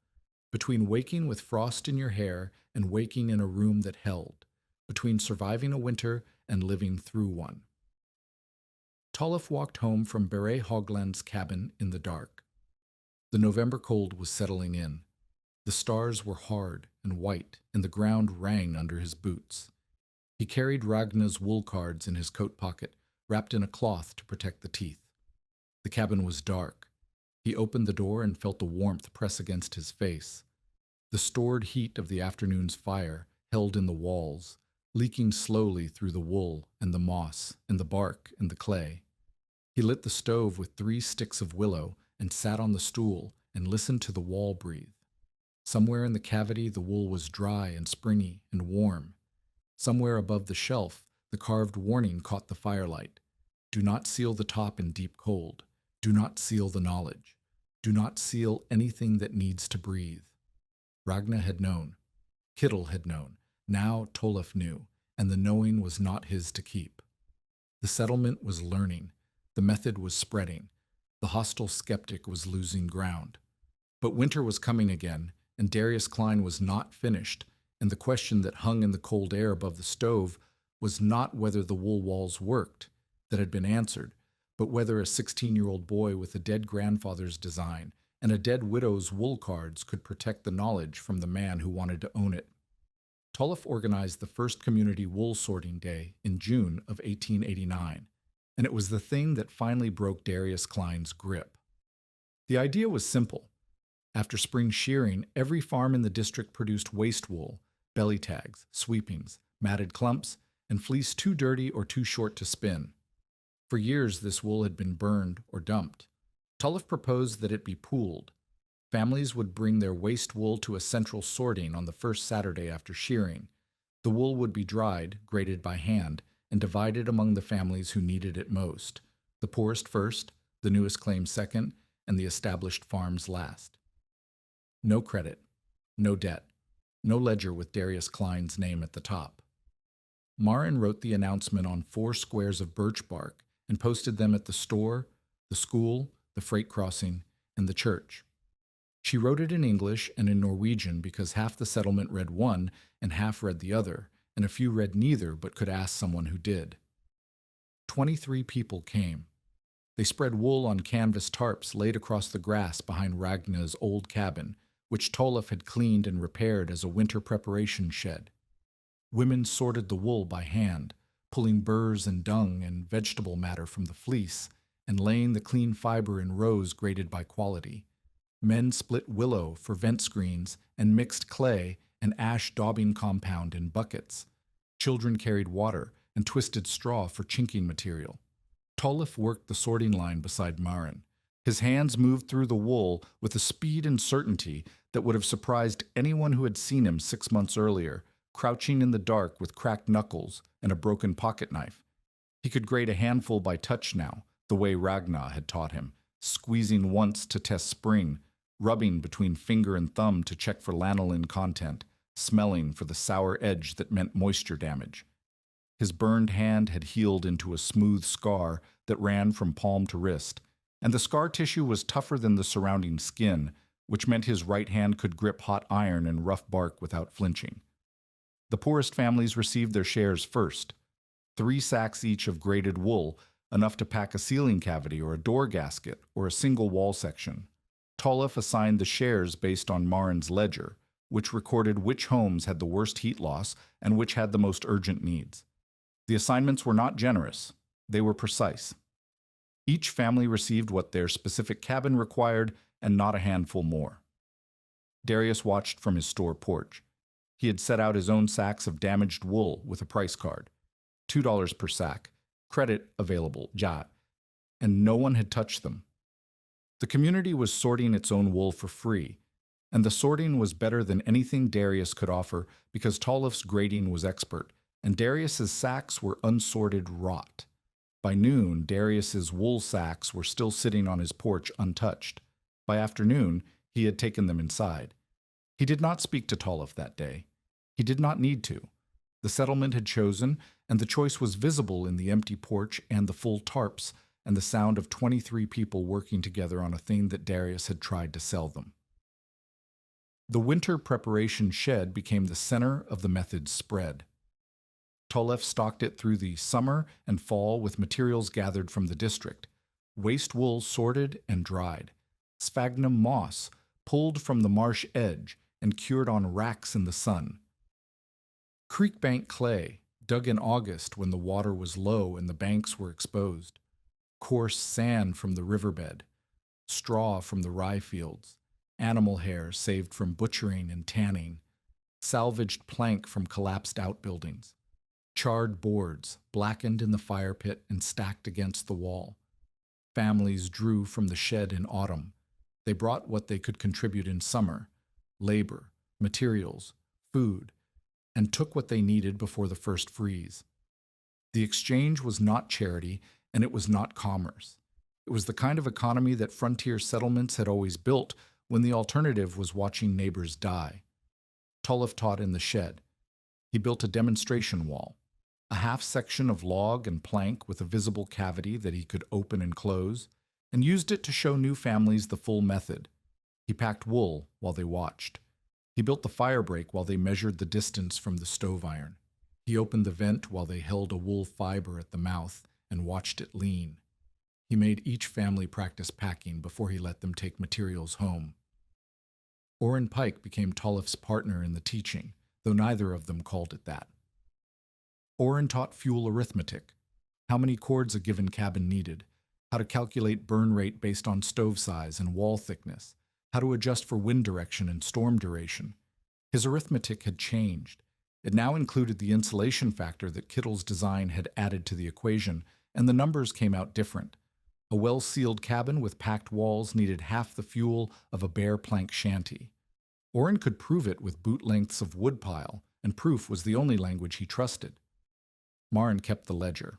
between waking with frost in your hair and waking in a room that held, between surviving a winter and living through one. Tolif walked home from Beret Hogland's cabin in the dark. The November cold was settling in. The stars were hard and white, and the ground rang under his boots. He carried Ragnar's wool cards in his coat pocket, wrapped in a cloth to protect the teeth. The cabin was dark. He opened the door and felt the warmth press against his face. The stored heat of the afternoon's fire held in the walls, leaking slowly through the wool and the moss and the bark and the clay. He lit the stove with 3 sticks of willow and sat on the stool and listened to the wall breathe. Somewhere in the cavity the wool was dry and springy and warm. Somewhere above the shelf the carved warning caught the firelight. Do not seal the top in deep cold. Do not seal the knowledge. Do not seal anything that needs to breathe. Ragnar had known. Kittel had known. Now Tolif knew, and the knowing was not his to keep. The settlement was learning. The method was spreading. The hostile skeptic was losing ground. But winter was coming again, and Darius Klein was not finished, and the question that hung in the cold air above the stove was not whether the wool walls worked, that had been answered, but whether a 16-year-old boy with a dead grandfather's design and a dead widow's wool cards could protect the knowledge from the man who wanted to own it. Tulloch organized the first community wool sorting day in June of 1889, and it was the thing that finally broke Darius Klein's grip. The idea was simple. After spring shearing, every farm in the district produced waste wool, belly tags, sweepings, matted clumps, and fleece too dirty or too short to spin. For years, this wool had been burned or dumped. Tulloch proposed that it be pooled. Families would bring their waste wool to a central sorting on the first Saturday after shearing. The wool would be dried, graded by hand, and divided among the families who needed it most, the poorest first, the newest claim second, and the established farms last. No credit, no debt, no ledger with Darius Klein's name at the top. Marin wrote the announcement on 4 squares of birch bark and posted them at the store, the school, the freight crossing, and the church. She wrote it in English and in Norwegian because half the settlement read one and half read the other, and a few read neither but could ask someone who did. 23 people came. They spread wool on canvas tarps laid across the grass behind Ragna's old cabin, which Tulloch had cleaned and repaired as a winter preparation shed. Women sorted the wool by hand, pulling burrs and dung and vegetable matter from the fleece, and laying the clean fiber in rows graded by quality. Men split willow for vent screens and mixed clay and ash daubing compound in buckets. Children carried water and twisted straw for chinking material. Tulloch worked the sorting line beside Marin. His hands moved through the wool with a speed and certainty that would have surprised anyone who had seen him 6 months earlier, crouching in the dark with cracked knuckles and a broken pocket knife. He could grade a handful by touch now, the way Ragna had taught him, squeezing once to test spring, rubbing between finger and thumb to check for lanolin content, smelling for the sour edge that meant moisture damage. His burned hand had healed into a smooth scar that ran from palm to wrist, and the scar tissue was tougher than the surrounding skin, which meant his right hand could grip hot iron and rough bark without flinching. The poorest families received their shares first. 3 sacks each of graded wool, enough to pack a ceiling cavity or a door gasket or a single wall section. Tulloch assigned the shares based on Marin's ledger, which recorded which homes had the worst heat loss and which had the most urgent needs. The assignments were not generous. They were precise. Each family received what their specific cabin required and not a handful more. Darius watched from his store porch. He had set out his own sacks of damaged wool with a price card. $2 per sack. Credit available, and no one had touched them. The community was sorting its own wool for free, and the sorting was better than anything Darius could offer because Tulloch's grading was expert, and Darius's sacks were unsorted rot. By noon, Darius's wool sacks were still sitting on his porch untouched. By afternoon, he had taken them inside. He did not speak to Tulloch that day. He did not need to. The settlement had chosen, and the choice was visible in the empty porch and the full tarps, and the sound of 23 people working together on a thing that Darius had tried to sell them. The winter preparation shed became the center of the method's spread. Tulloch stocked it through the summer and fall with materials gathered from the district, waste wool sorted and dried, sphagnum moss pulled from the marsh edge and cured on racks in the sun, creek bank clay dug in August when the water was low and the banks were exposed, coarse sand from the riverbed, straw from the rye fields, animal hair saved from butchering and tanning, salvaged plank from collapsed outbuildings, charred boards blackened in the fire pit and stacked against the wall. Families drew from the shed in autumn. They brought what they could contribute in summer, labor, materials, food, and took what they needed before the first freeze. The exchange was not charity, and it was not commerce. It was the kind of economy that frontier settlements had always built when the alternative was watching neighbors die. Tulloch taught in the shed. He built a demonstration wall. a half section of log and plank with a visible cavity that he could open and close, and used it to show new families the full method. He packed wool while they watched. He built the fire break while they measured the distance from the stove iron. He opened the vent while they held a wool fiber at the mouth and watched it lean. He made each family practice packing before he let them take materials home. Orrin Pike became Tollef's partner in the teaching, though neither of them called it that. Orrin taught fuel arithmetic, how many cords a given cabin needed, how to calculate burn rate based on stove size and wall thickness, how to adjust for wind direction and storm duration. His arithmetic had changed. It now included the insulation factor that Kittle's design had added to the equation, and the numbers came out different. A well-sealed cabin with packed walls needed half the fuel of a bare plank shanty. Orrin could prove it with boot lengths of woodpile, and proof was the only language he trusted. Marrin kept the ledger.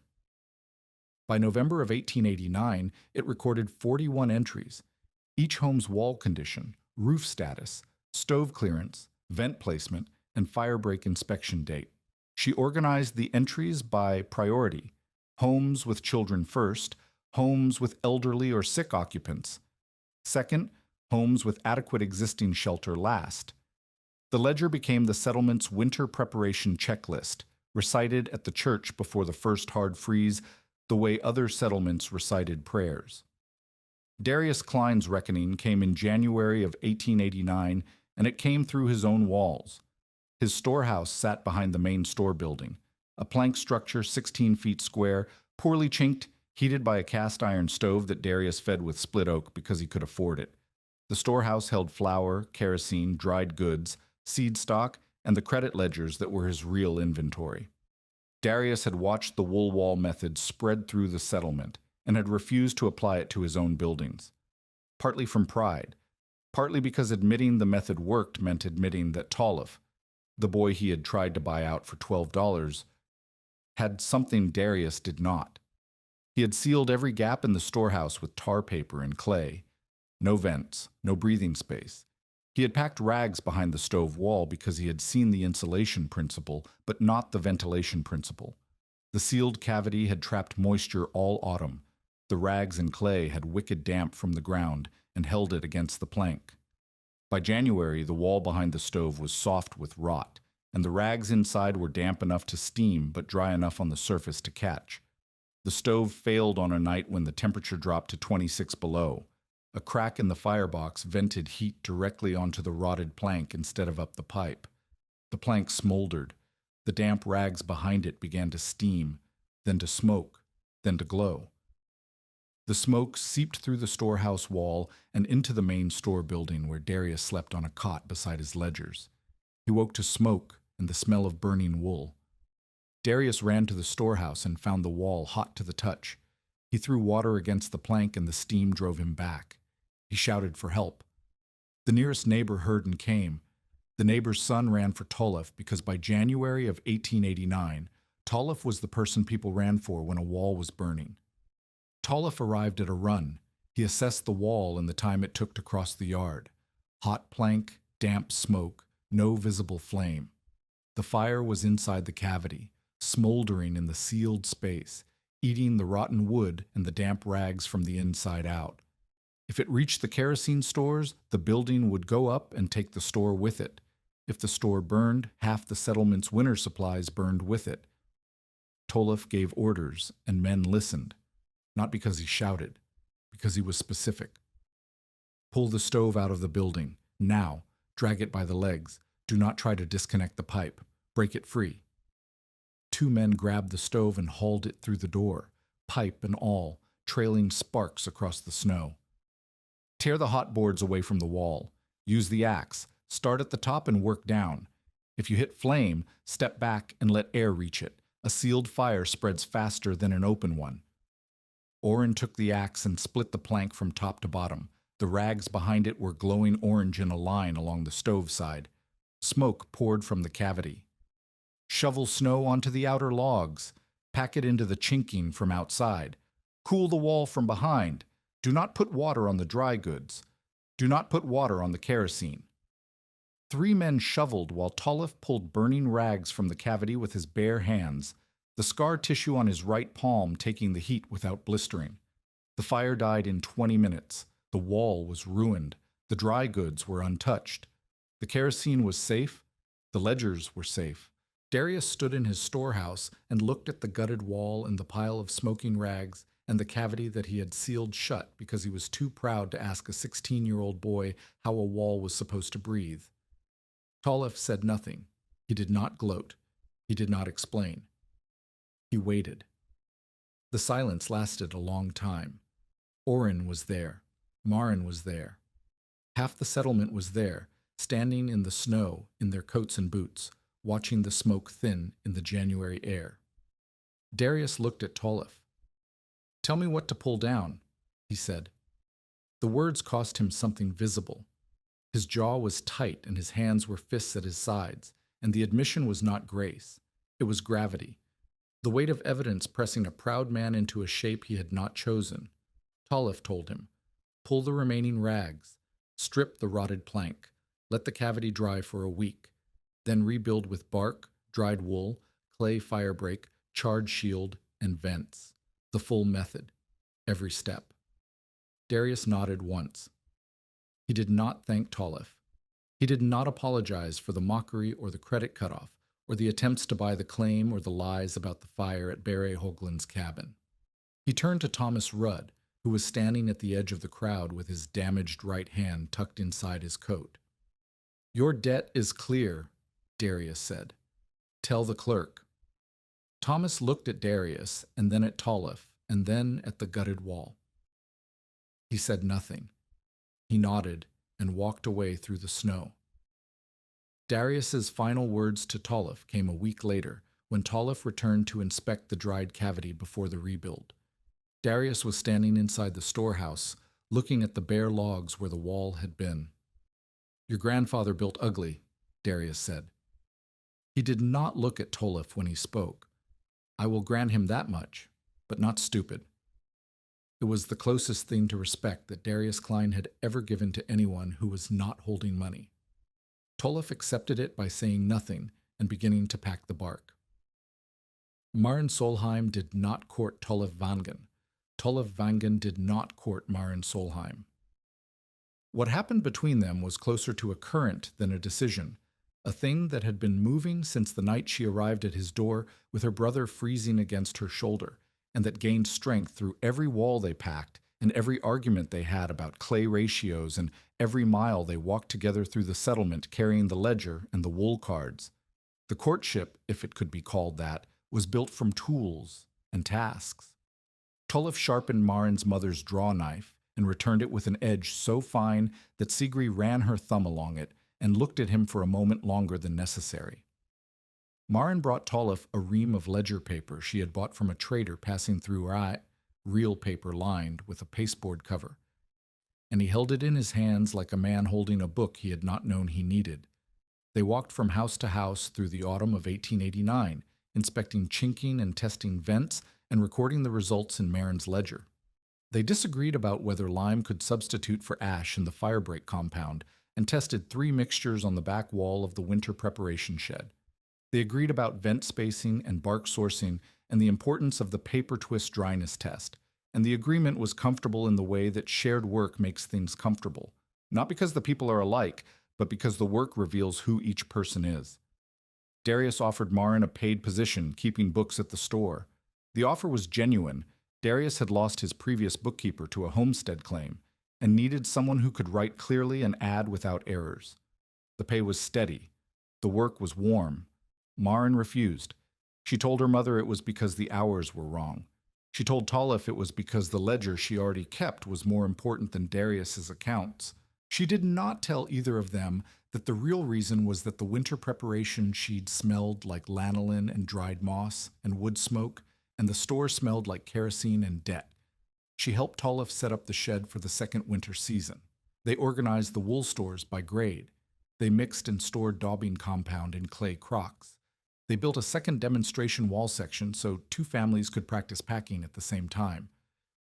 By November of 1889, it recorded 41 entries, each home's wall condition, roof status, stove clearance, vent placement, and fire break inspection date. She organized the entries by priority: homes with children first, homes with elderly or sick occupants. Second, homes with adequate existing shelter last. The ledger became the settlement's winter preparation checklist, recited at the church before the first hard freeze, the way other settlements recited prayers. Darius Klein's reckoning came in January of 1889, and it came through his own walls. His storehouse sat behind the main store building, a plank structure 16 feet square, poorly chinked, heated by a cast iron stove that Darius fed with split oak because he could afford it. The storehouse held flour, kerosene, dried goods, seed stock, and the credit ledgers that were his real inventory. Darius had watched the wool wall method spread through the settlement and had refused to apply it to his own buildings, partly from pride, partly because admitting the method worked meant admitting that Tollef, the boy he had tried to buy out for $12, had something Darius did not. He had sealed every gap in the storehouse with tar paper and clay. No vents, no breathing space. He had packed rags behind the stove wall because he had seen the insulation principle, but not the ventilation principle. The sealed cavity had trapped moisture all autumn. The rags and clay had wicked damp from the ground and held it against the plank. By January, the wall behind the stove was soft with rot, and the rags inside were damp enough to steam but dry enough on the surface to catch. The stove failed on a night when the temperature dropped to 26 below. A crack in the firebox vented heat directly onto the rotted plank instead of up the pipe. The plank smoldered. The damp rags behind it began to steam, then to smoke, then to glow. The smoke seeped through the storehouse wall and into the main store building where Darius slept on a cot beside his ledgers. He woke to smoke and the smell of burning wool. Darius ran to the storehouse and found the wall hot to the touch. He threw water against the plank and the steam drove him back. He shouted for help. The nearest neighbor heard and came. The neighbor's son ran for Tollef because by January of 1889, Tollef was the person people ran for when a wall was burning. Tollef arrived at a run. He assessed the wall and the time it took to cross the yard. Hot plank, damp smoke, no visible flame. The fire was inside the cavity, smoldering in the sealed space, eating the rotten wood and the damp rags from the inside out. If it reached the kerosene stores, the building would go up and take the store with it. If the store burned, half the settlement's winter supplies burned with it. Tollef gave orders, and men listened. Not because he shouted, because he was specific. Pull the stove out of the building. Now. Drag it by the legs. Do not try to disconnect the pipe. Break it free. 2 men grabbed the stove and hauled it through the door, pipe and all, trailing sparks across the snow. Tear the hot boards away from the wall. Use the axe. Start at the top and work down. If you hit flame, step back and let air reach it. A sealed fire spreads faster than an open one. Orrin took the axe and split the plank from top to bottom. The rags behind it were glowing orange in a line along the stove side. Smoke poured from the cavity. Shovel snow onto the outer logs. Pack it into the chinking from outside. Cool the wall from behind. Do not put water on the dry goods. Do not put water on the kerosene. 3 men shoveled while Tollef pulled burning rags from the cavity with his bare hands. the scar tissue on his right palm taking the heat without blistering. The fire died in 20 minutes. The wall was ruined. The dry goods were untouched. The kerosene was safe. The ledgers were safe. Darius stood in his storehouse and looked at the gutted wall and the pile of smoking rags and the cavity that he had sealed shut because he was too proud to ask a 16-year-old boy how a wall was supposed to breathe. Tolef said nothing. He did not gloat. He did not explain. He waited. The silence lasted a long time. Oren was there. Marin was there. Half the settlement was there, standing in the snow in their coats and boots, watching the smoke thin in the January air. Darius looked at Tolef. "Tell me what to pull down," he said. The words cost him something visible. His jaw was tight and his hands were fists at his sides, and the admission was not grace. It was gravity. The weight of evidence pressing a proud man into a shape he had not chosen. Tolef told him, "Pull the remaining rags, strip the rotted plank, let the cavity dry for a week, then rebuild with bark, dried wool, clay firebreak, charred shield, and vents. The full method, every step." Darius nodded once. He did not thank Tolef. He did not apologize for the mockery or the credit cutoff, or the attempts to buy the claim or the lies about the fire at Barry Hoagland's cabin. He turned to Thomas Rudd, who was standing at the edge of the crowd with his damaged right hand tucked inside his coat. "Your debt is clear," Darius said. "Tell the clerk." Thomas looked at Darius, and then at Tolef, and then at the gutted wall. He said nothing. He nodded and walked away through the snow. Darius's final words to Tolef came a week later, when Tolef returned to inspect the dried cavity before the rebuild. Darius was standing inside the storehouse, looking at the bare logs where the wall had been. "Your grandfather built ugly," Darius said. He did not look at Tolef when he spoke. I will grant him that much, but not stupid. It was the closest thing to respect that Darius Klein had ever given to anyone who was not holding money. Tolef accepted it by saying nothing and beginning to pack the bark. Marin Solheim did not court Tolef Vangen. Tolef Vangen did not court Marin Solheim. What happened between them was closer to a current than a decision, a thing that had been moving since the night she arrived at his door with her brother freezing against her shoulder, and that gained strength through every wall they packed and every argument they had about clay ratios and every mile they walked together through the settlement carrying the ledger and the wool cards. The courtship, if it could be called that, was built from tools and tasks. Tolef sharpened Marin's mother's draw knife and returned it with an edge so fine that Sigri ran her thumb along it and looked at him for a moment longer than necessary. Marin brought Tolef a ream of ledger paper she had bought from a trader passing through real paper lined with a pasteboard cover, and he held it in his hands like a man holding a book he had not known he needed. They walked from house to house through the autumn of 1889, inspecting chinking and testing vents and recording the results in Marin's ledger. They disagreed about whether lime could substitute for ash in the firebreak compound and tested 3 mixtures on the back wall of the winter preparation shed. They agreed about vent spacing and bark sourcing and the importance of the paper twist dryness test, and the agreement was comfortable in the way that shared work makes things comfortable, not because the people are alike, but because the work reveals who each person is. Darius offered Marin a paid position, keeping books at the store. The offer was genuine. Darius had lost his previous bookkeeper to a homestead claim, and needed someone who could write clearly and add without errors. The pay was steady. The work was warm. Marin refused. She told her mother it was because the hours were wrong. She told Tolef it was because the ledger she already kept was more important than Darius's accounts. She did not tell either of them that the real reason was that the winter preparation she'd smelled like lanolin and dried moss and wood smoke, and the store smelled like kerosene and debt. She helped Tolef set up the shed for the second winter season. They organized the wool stores by grade. They mixed and stored daubing compound in clay crocks. They built a second demonstration wall section so 2 families could practice packing at the same time.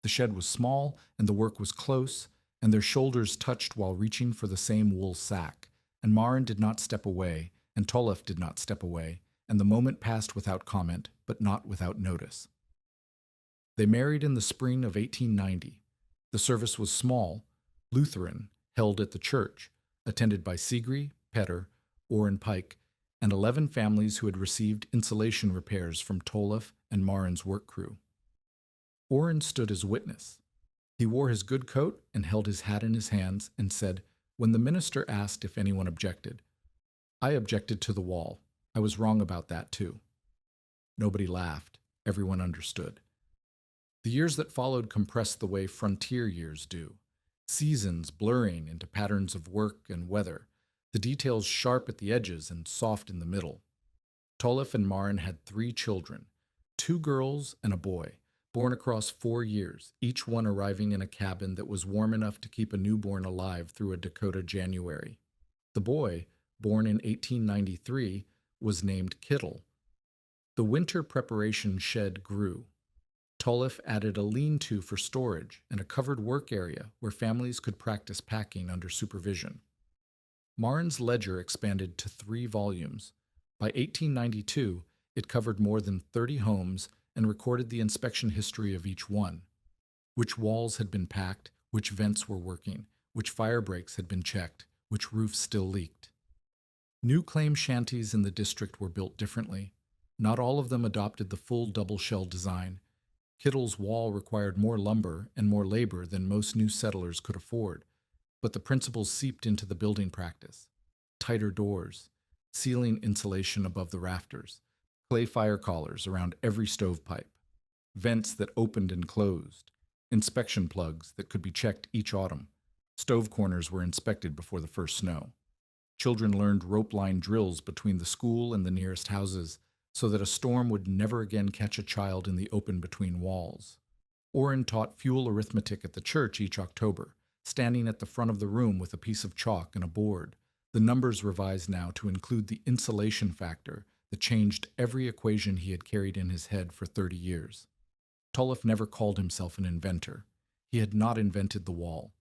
The shed was small, and the work was close, and their shoulders touched while reaching for the same wool sack, and Marin did not step away, and Tolef did not step away, and the moment passed without comment, but not without notice. They married in the spring of 1890. The service was small, Lutheran, held at the church, attended by Sigri, Petter, Orrin Pike, and 11 families who had received insulation repairs from Tolef and Marin's work crew. Orrin stood as witness. He wore his good coat and held his hat in his hands and said, when the minister asked if anyone objected, "I objected to the wall. I was wrong about that too." Nobody laughed. Everyone understood. The years that followed compressed the way frontier years do, seasons blurring into patterns of work and weather, the details sharp at the edges and soft in the middle. Tolef and Marin had 3 children, 2 girls and a boy, born across 4 years, each one arriving in a cabin that was warm enough to keep a newborn alive through a Dakota January. The boy, born in 1893, was named Kittle. The winter preparation shed grew. Tolef added a lean-to for storage and a covered work area where families could practice packing under supervision. Marin's ledger expanded to 3 volumes. By 1892, it covered more than 30 homes and recorded the inspection history of each one. Which walls had been packed, which vents were working, which fire breaks had been checked, which roofs still leaked. New claim shanties in the district were built differently. Not all of them adopted the full double-shell design. Kittle's wall required more lumber and more labor than most new settlers could afford, but the principles seeped into the building practice. Tighter doors, ceiling insulation above the rafters, clay fire collars around every stovepipe, vents that opened and closed, inspection plugs that could be checked each autumn. Stove corners were inspected before the first snow. Children learned rope-line drills between the school and the nearest houses so that a storm would never again catch a child in the open between walls. Orrin taught fuel arithmetic at the church each October, standing at the front of the room with a piece of chalk and a board, the numbers revised now to include the insulation factor that changed every equation he had carried in his head for 30 years. Tolef never called himself an inventor. He had not invented the wall.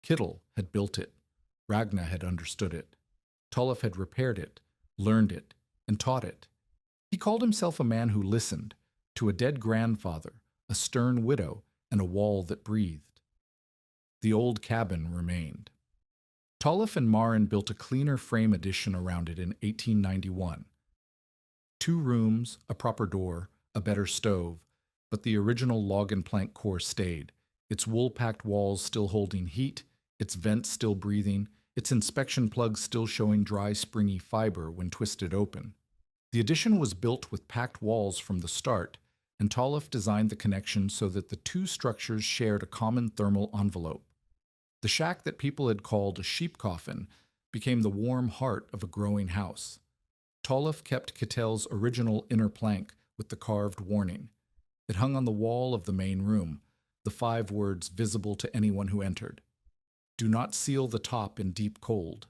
Kittle had built it. Ragna had understood it. Tolef had repaired it, learned it, and taught it. He called himself a man who listened to a dead grandfather, a stern widow, and a wall that breathed. The old cabin remained. Tolef and Marin built a cleaner frame addition around it in 1891. 2 rooms, a proper door, a better stove, but the original log and plank core stayed, its wool-packed walls still holding heat, its vents still breathing, its inspection plugs still showing dry, springy fiber when twisted open. The addition was built with packed walls from the start, and Tolef designed the connection so that the 2 structures shared a common thermal envelope. The shack that people had called a sheep coffin became the warm heart of a growing house. Tolef kept Kittel's original inner plank with the carved warning. It hung on the wall of the main room, the 5 words visible to anyone who entered. "Do not seal the top in deep cold."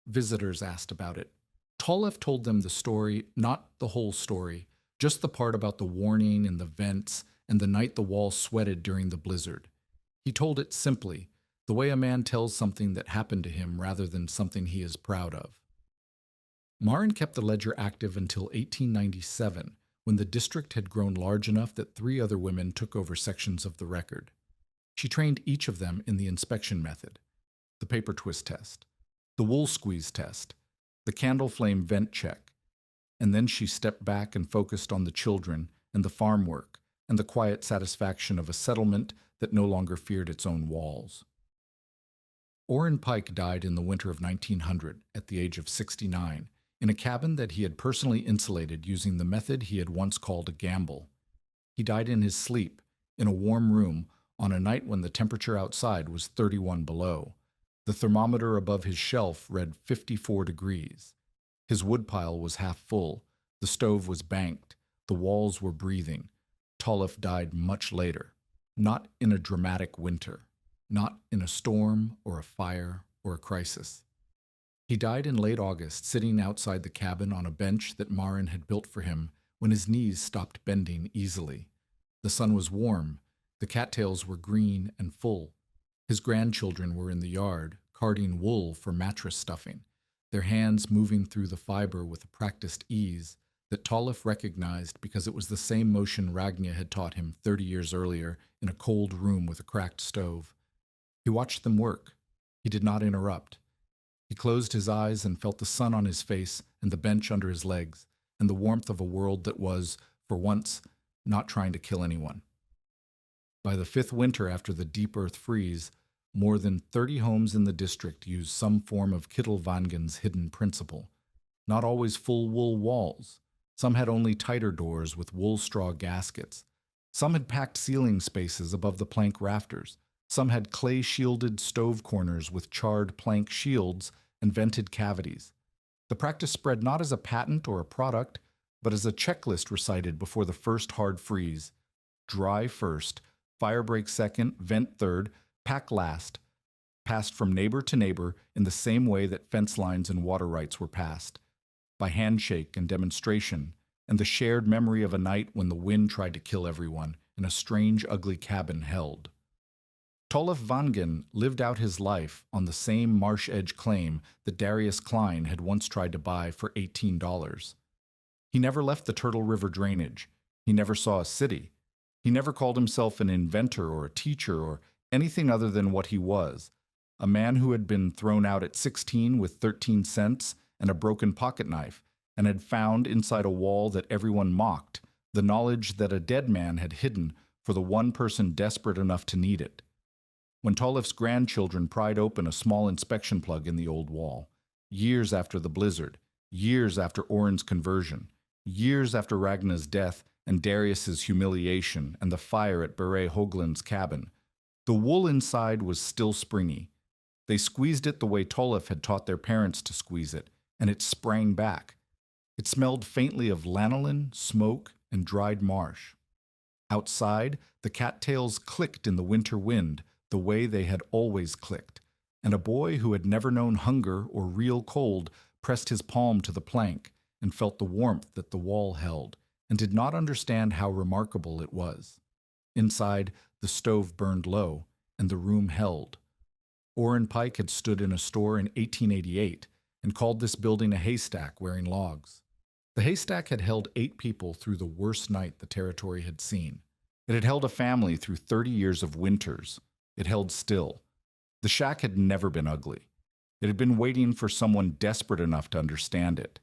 Visitors asked about it. Tolef told them the story, not the whole story, just the part about the warning and the vents and the night the wall sweated during the blizzard. He told it simply, the way a man tells something that happened to him rather than something he is proud of. Marin kept the ledger active until 1897, when the district had grown large enough that 3 other women took over sections of the record. She trained each of them in the inspection method, the paper twist test, the wool squeeze test, the candle flame vent check, and then she stepped back and focused on the children and the farm work and the quiet satisfaction of a settlement that no longer feared its own walls. Orrin Pike died in the winter of 1900 at the age of 69 in a cabin that he had personally insulated using the method he had once called a gamble. He died in his sleep, in a warm room, on a night when the temperature outside was 31 below. The thermometer above his shelf read 54 degrees. His woodpile was half full. The stove was banked. The walls were breathing. Tolef died much later, not in a dramatic winter, not in a storm or a fire or a crisis. He died in late August, sitting outside the cabin on a bench that Marin had built for him when his knees stopped bending easily. The sun was warm. The cattails were green and full. His grandchildren were in the yard, carding wool for mattress stuffing, their hands moving through the fiber with a practiced ease, that Tolliff recognized because it was the same motion Ragna had taught him 30 years earlier in a cold room with a cracked stove. He watched them work. He did not interrupt. He closed his eyes and felt the sun on his face and the bench under his legs and the warmth of a world that was, for once, not trying to kill anyone. By the 5th winter after the deep earth freeze, more than 30 homes in the district used some form of Kittelwangen's hidden principle. Not always full wool walls. Some had only tighter doors with wool straw gaskets. Some had packed ceiling spaces above the plank rafters. Some had clay-shielded stove corners with charred plank shields and vented cavities. The practice spread not as a patent or a product, but as a checklist recited before the first hard freeze. Dry first, fire break second, vent third, pack last. Passed from neighbor to neighbor in the same way that fence lines and water rights were passed. By handshake and demonstration, and the shared memory of a night when the wind tried to kill everyone in a strange, ugly cabin held. Tolliff Vangen lived out his life on the same marsh-edge claim that Darius Klein had once tried to buy for $18. He never left the Turtle River drainage. He never saw a city. He never called himself an inventor or a teacher or anything other than what he was, a man who had been thrown out at 16 with 13 cents and a broken pocket knife, and had found inside a wall that everyone mocked the knowledge that a dead man had hidden for the one person desperate enough to need it. When Tolliff's grandchildren pried open a small inspection plug in the old wall, years after the blizzard, years after Oren's conversion, years after Ragna's death and Darius's humiliation and the fire at Beret Hoagland's cabin, the wool inside was still springy. They squeezed it the way Tolliff had taught their parents to squeeze it, and it sprang back. It smelled faintly of lanolin, smoke, and dried marsh. Outside, the cattails clicked in the winter wind, the way they had always clicked, and a boy who had never known hunger or real cold pressed his palm to the plank and felt the warmth that the wall held, and did not understand how remarkable it was. Inside, the stove burned low, and the room held. Oren Pike had stood in a store in 1888 and called this building a haystack wearing logs. The haystack had held 8 people through the worst night the territory had seen. It had held a family through 30 years of winters. It held still. The shack had never been ugly. It had been waiting for someone desperate enough to understand it.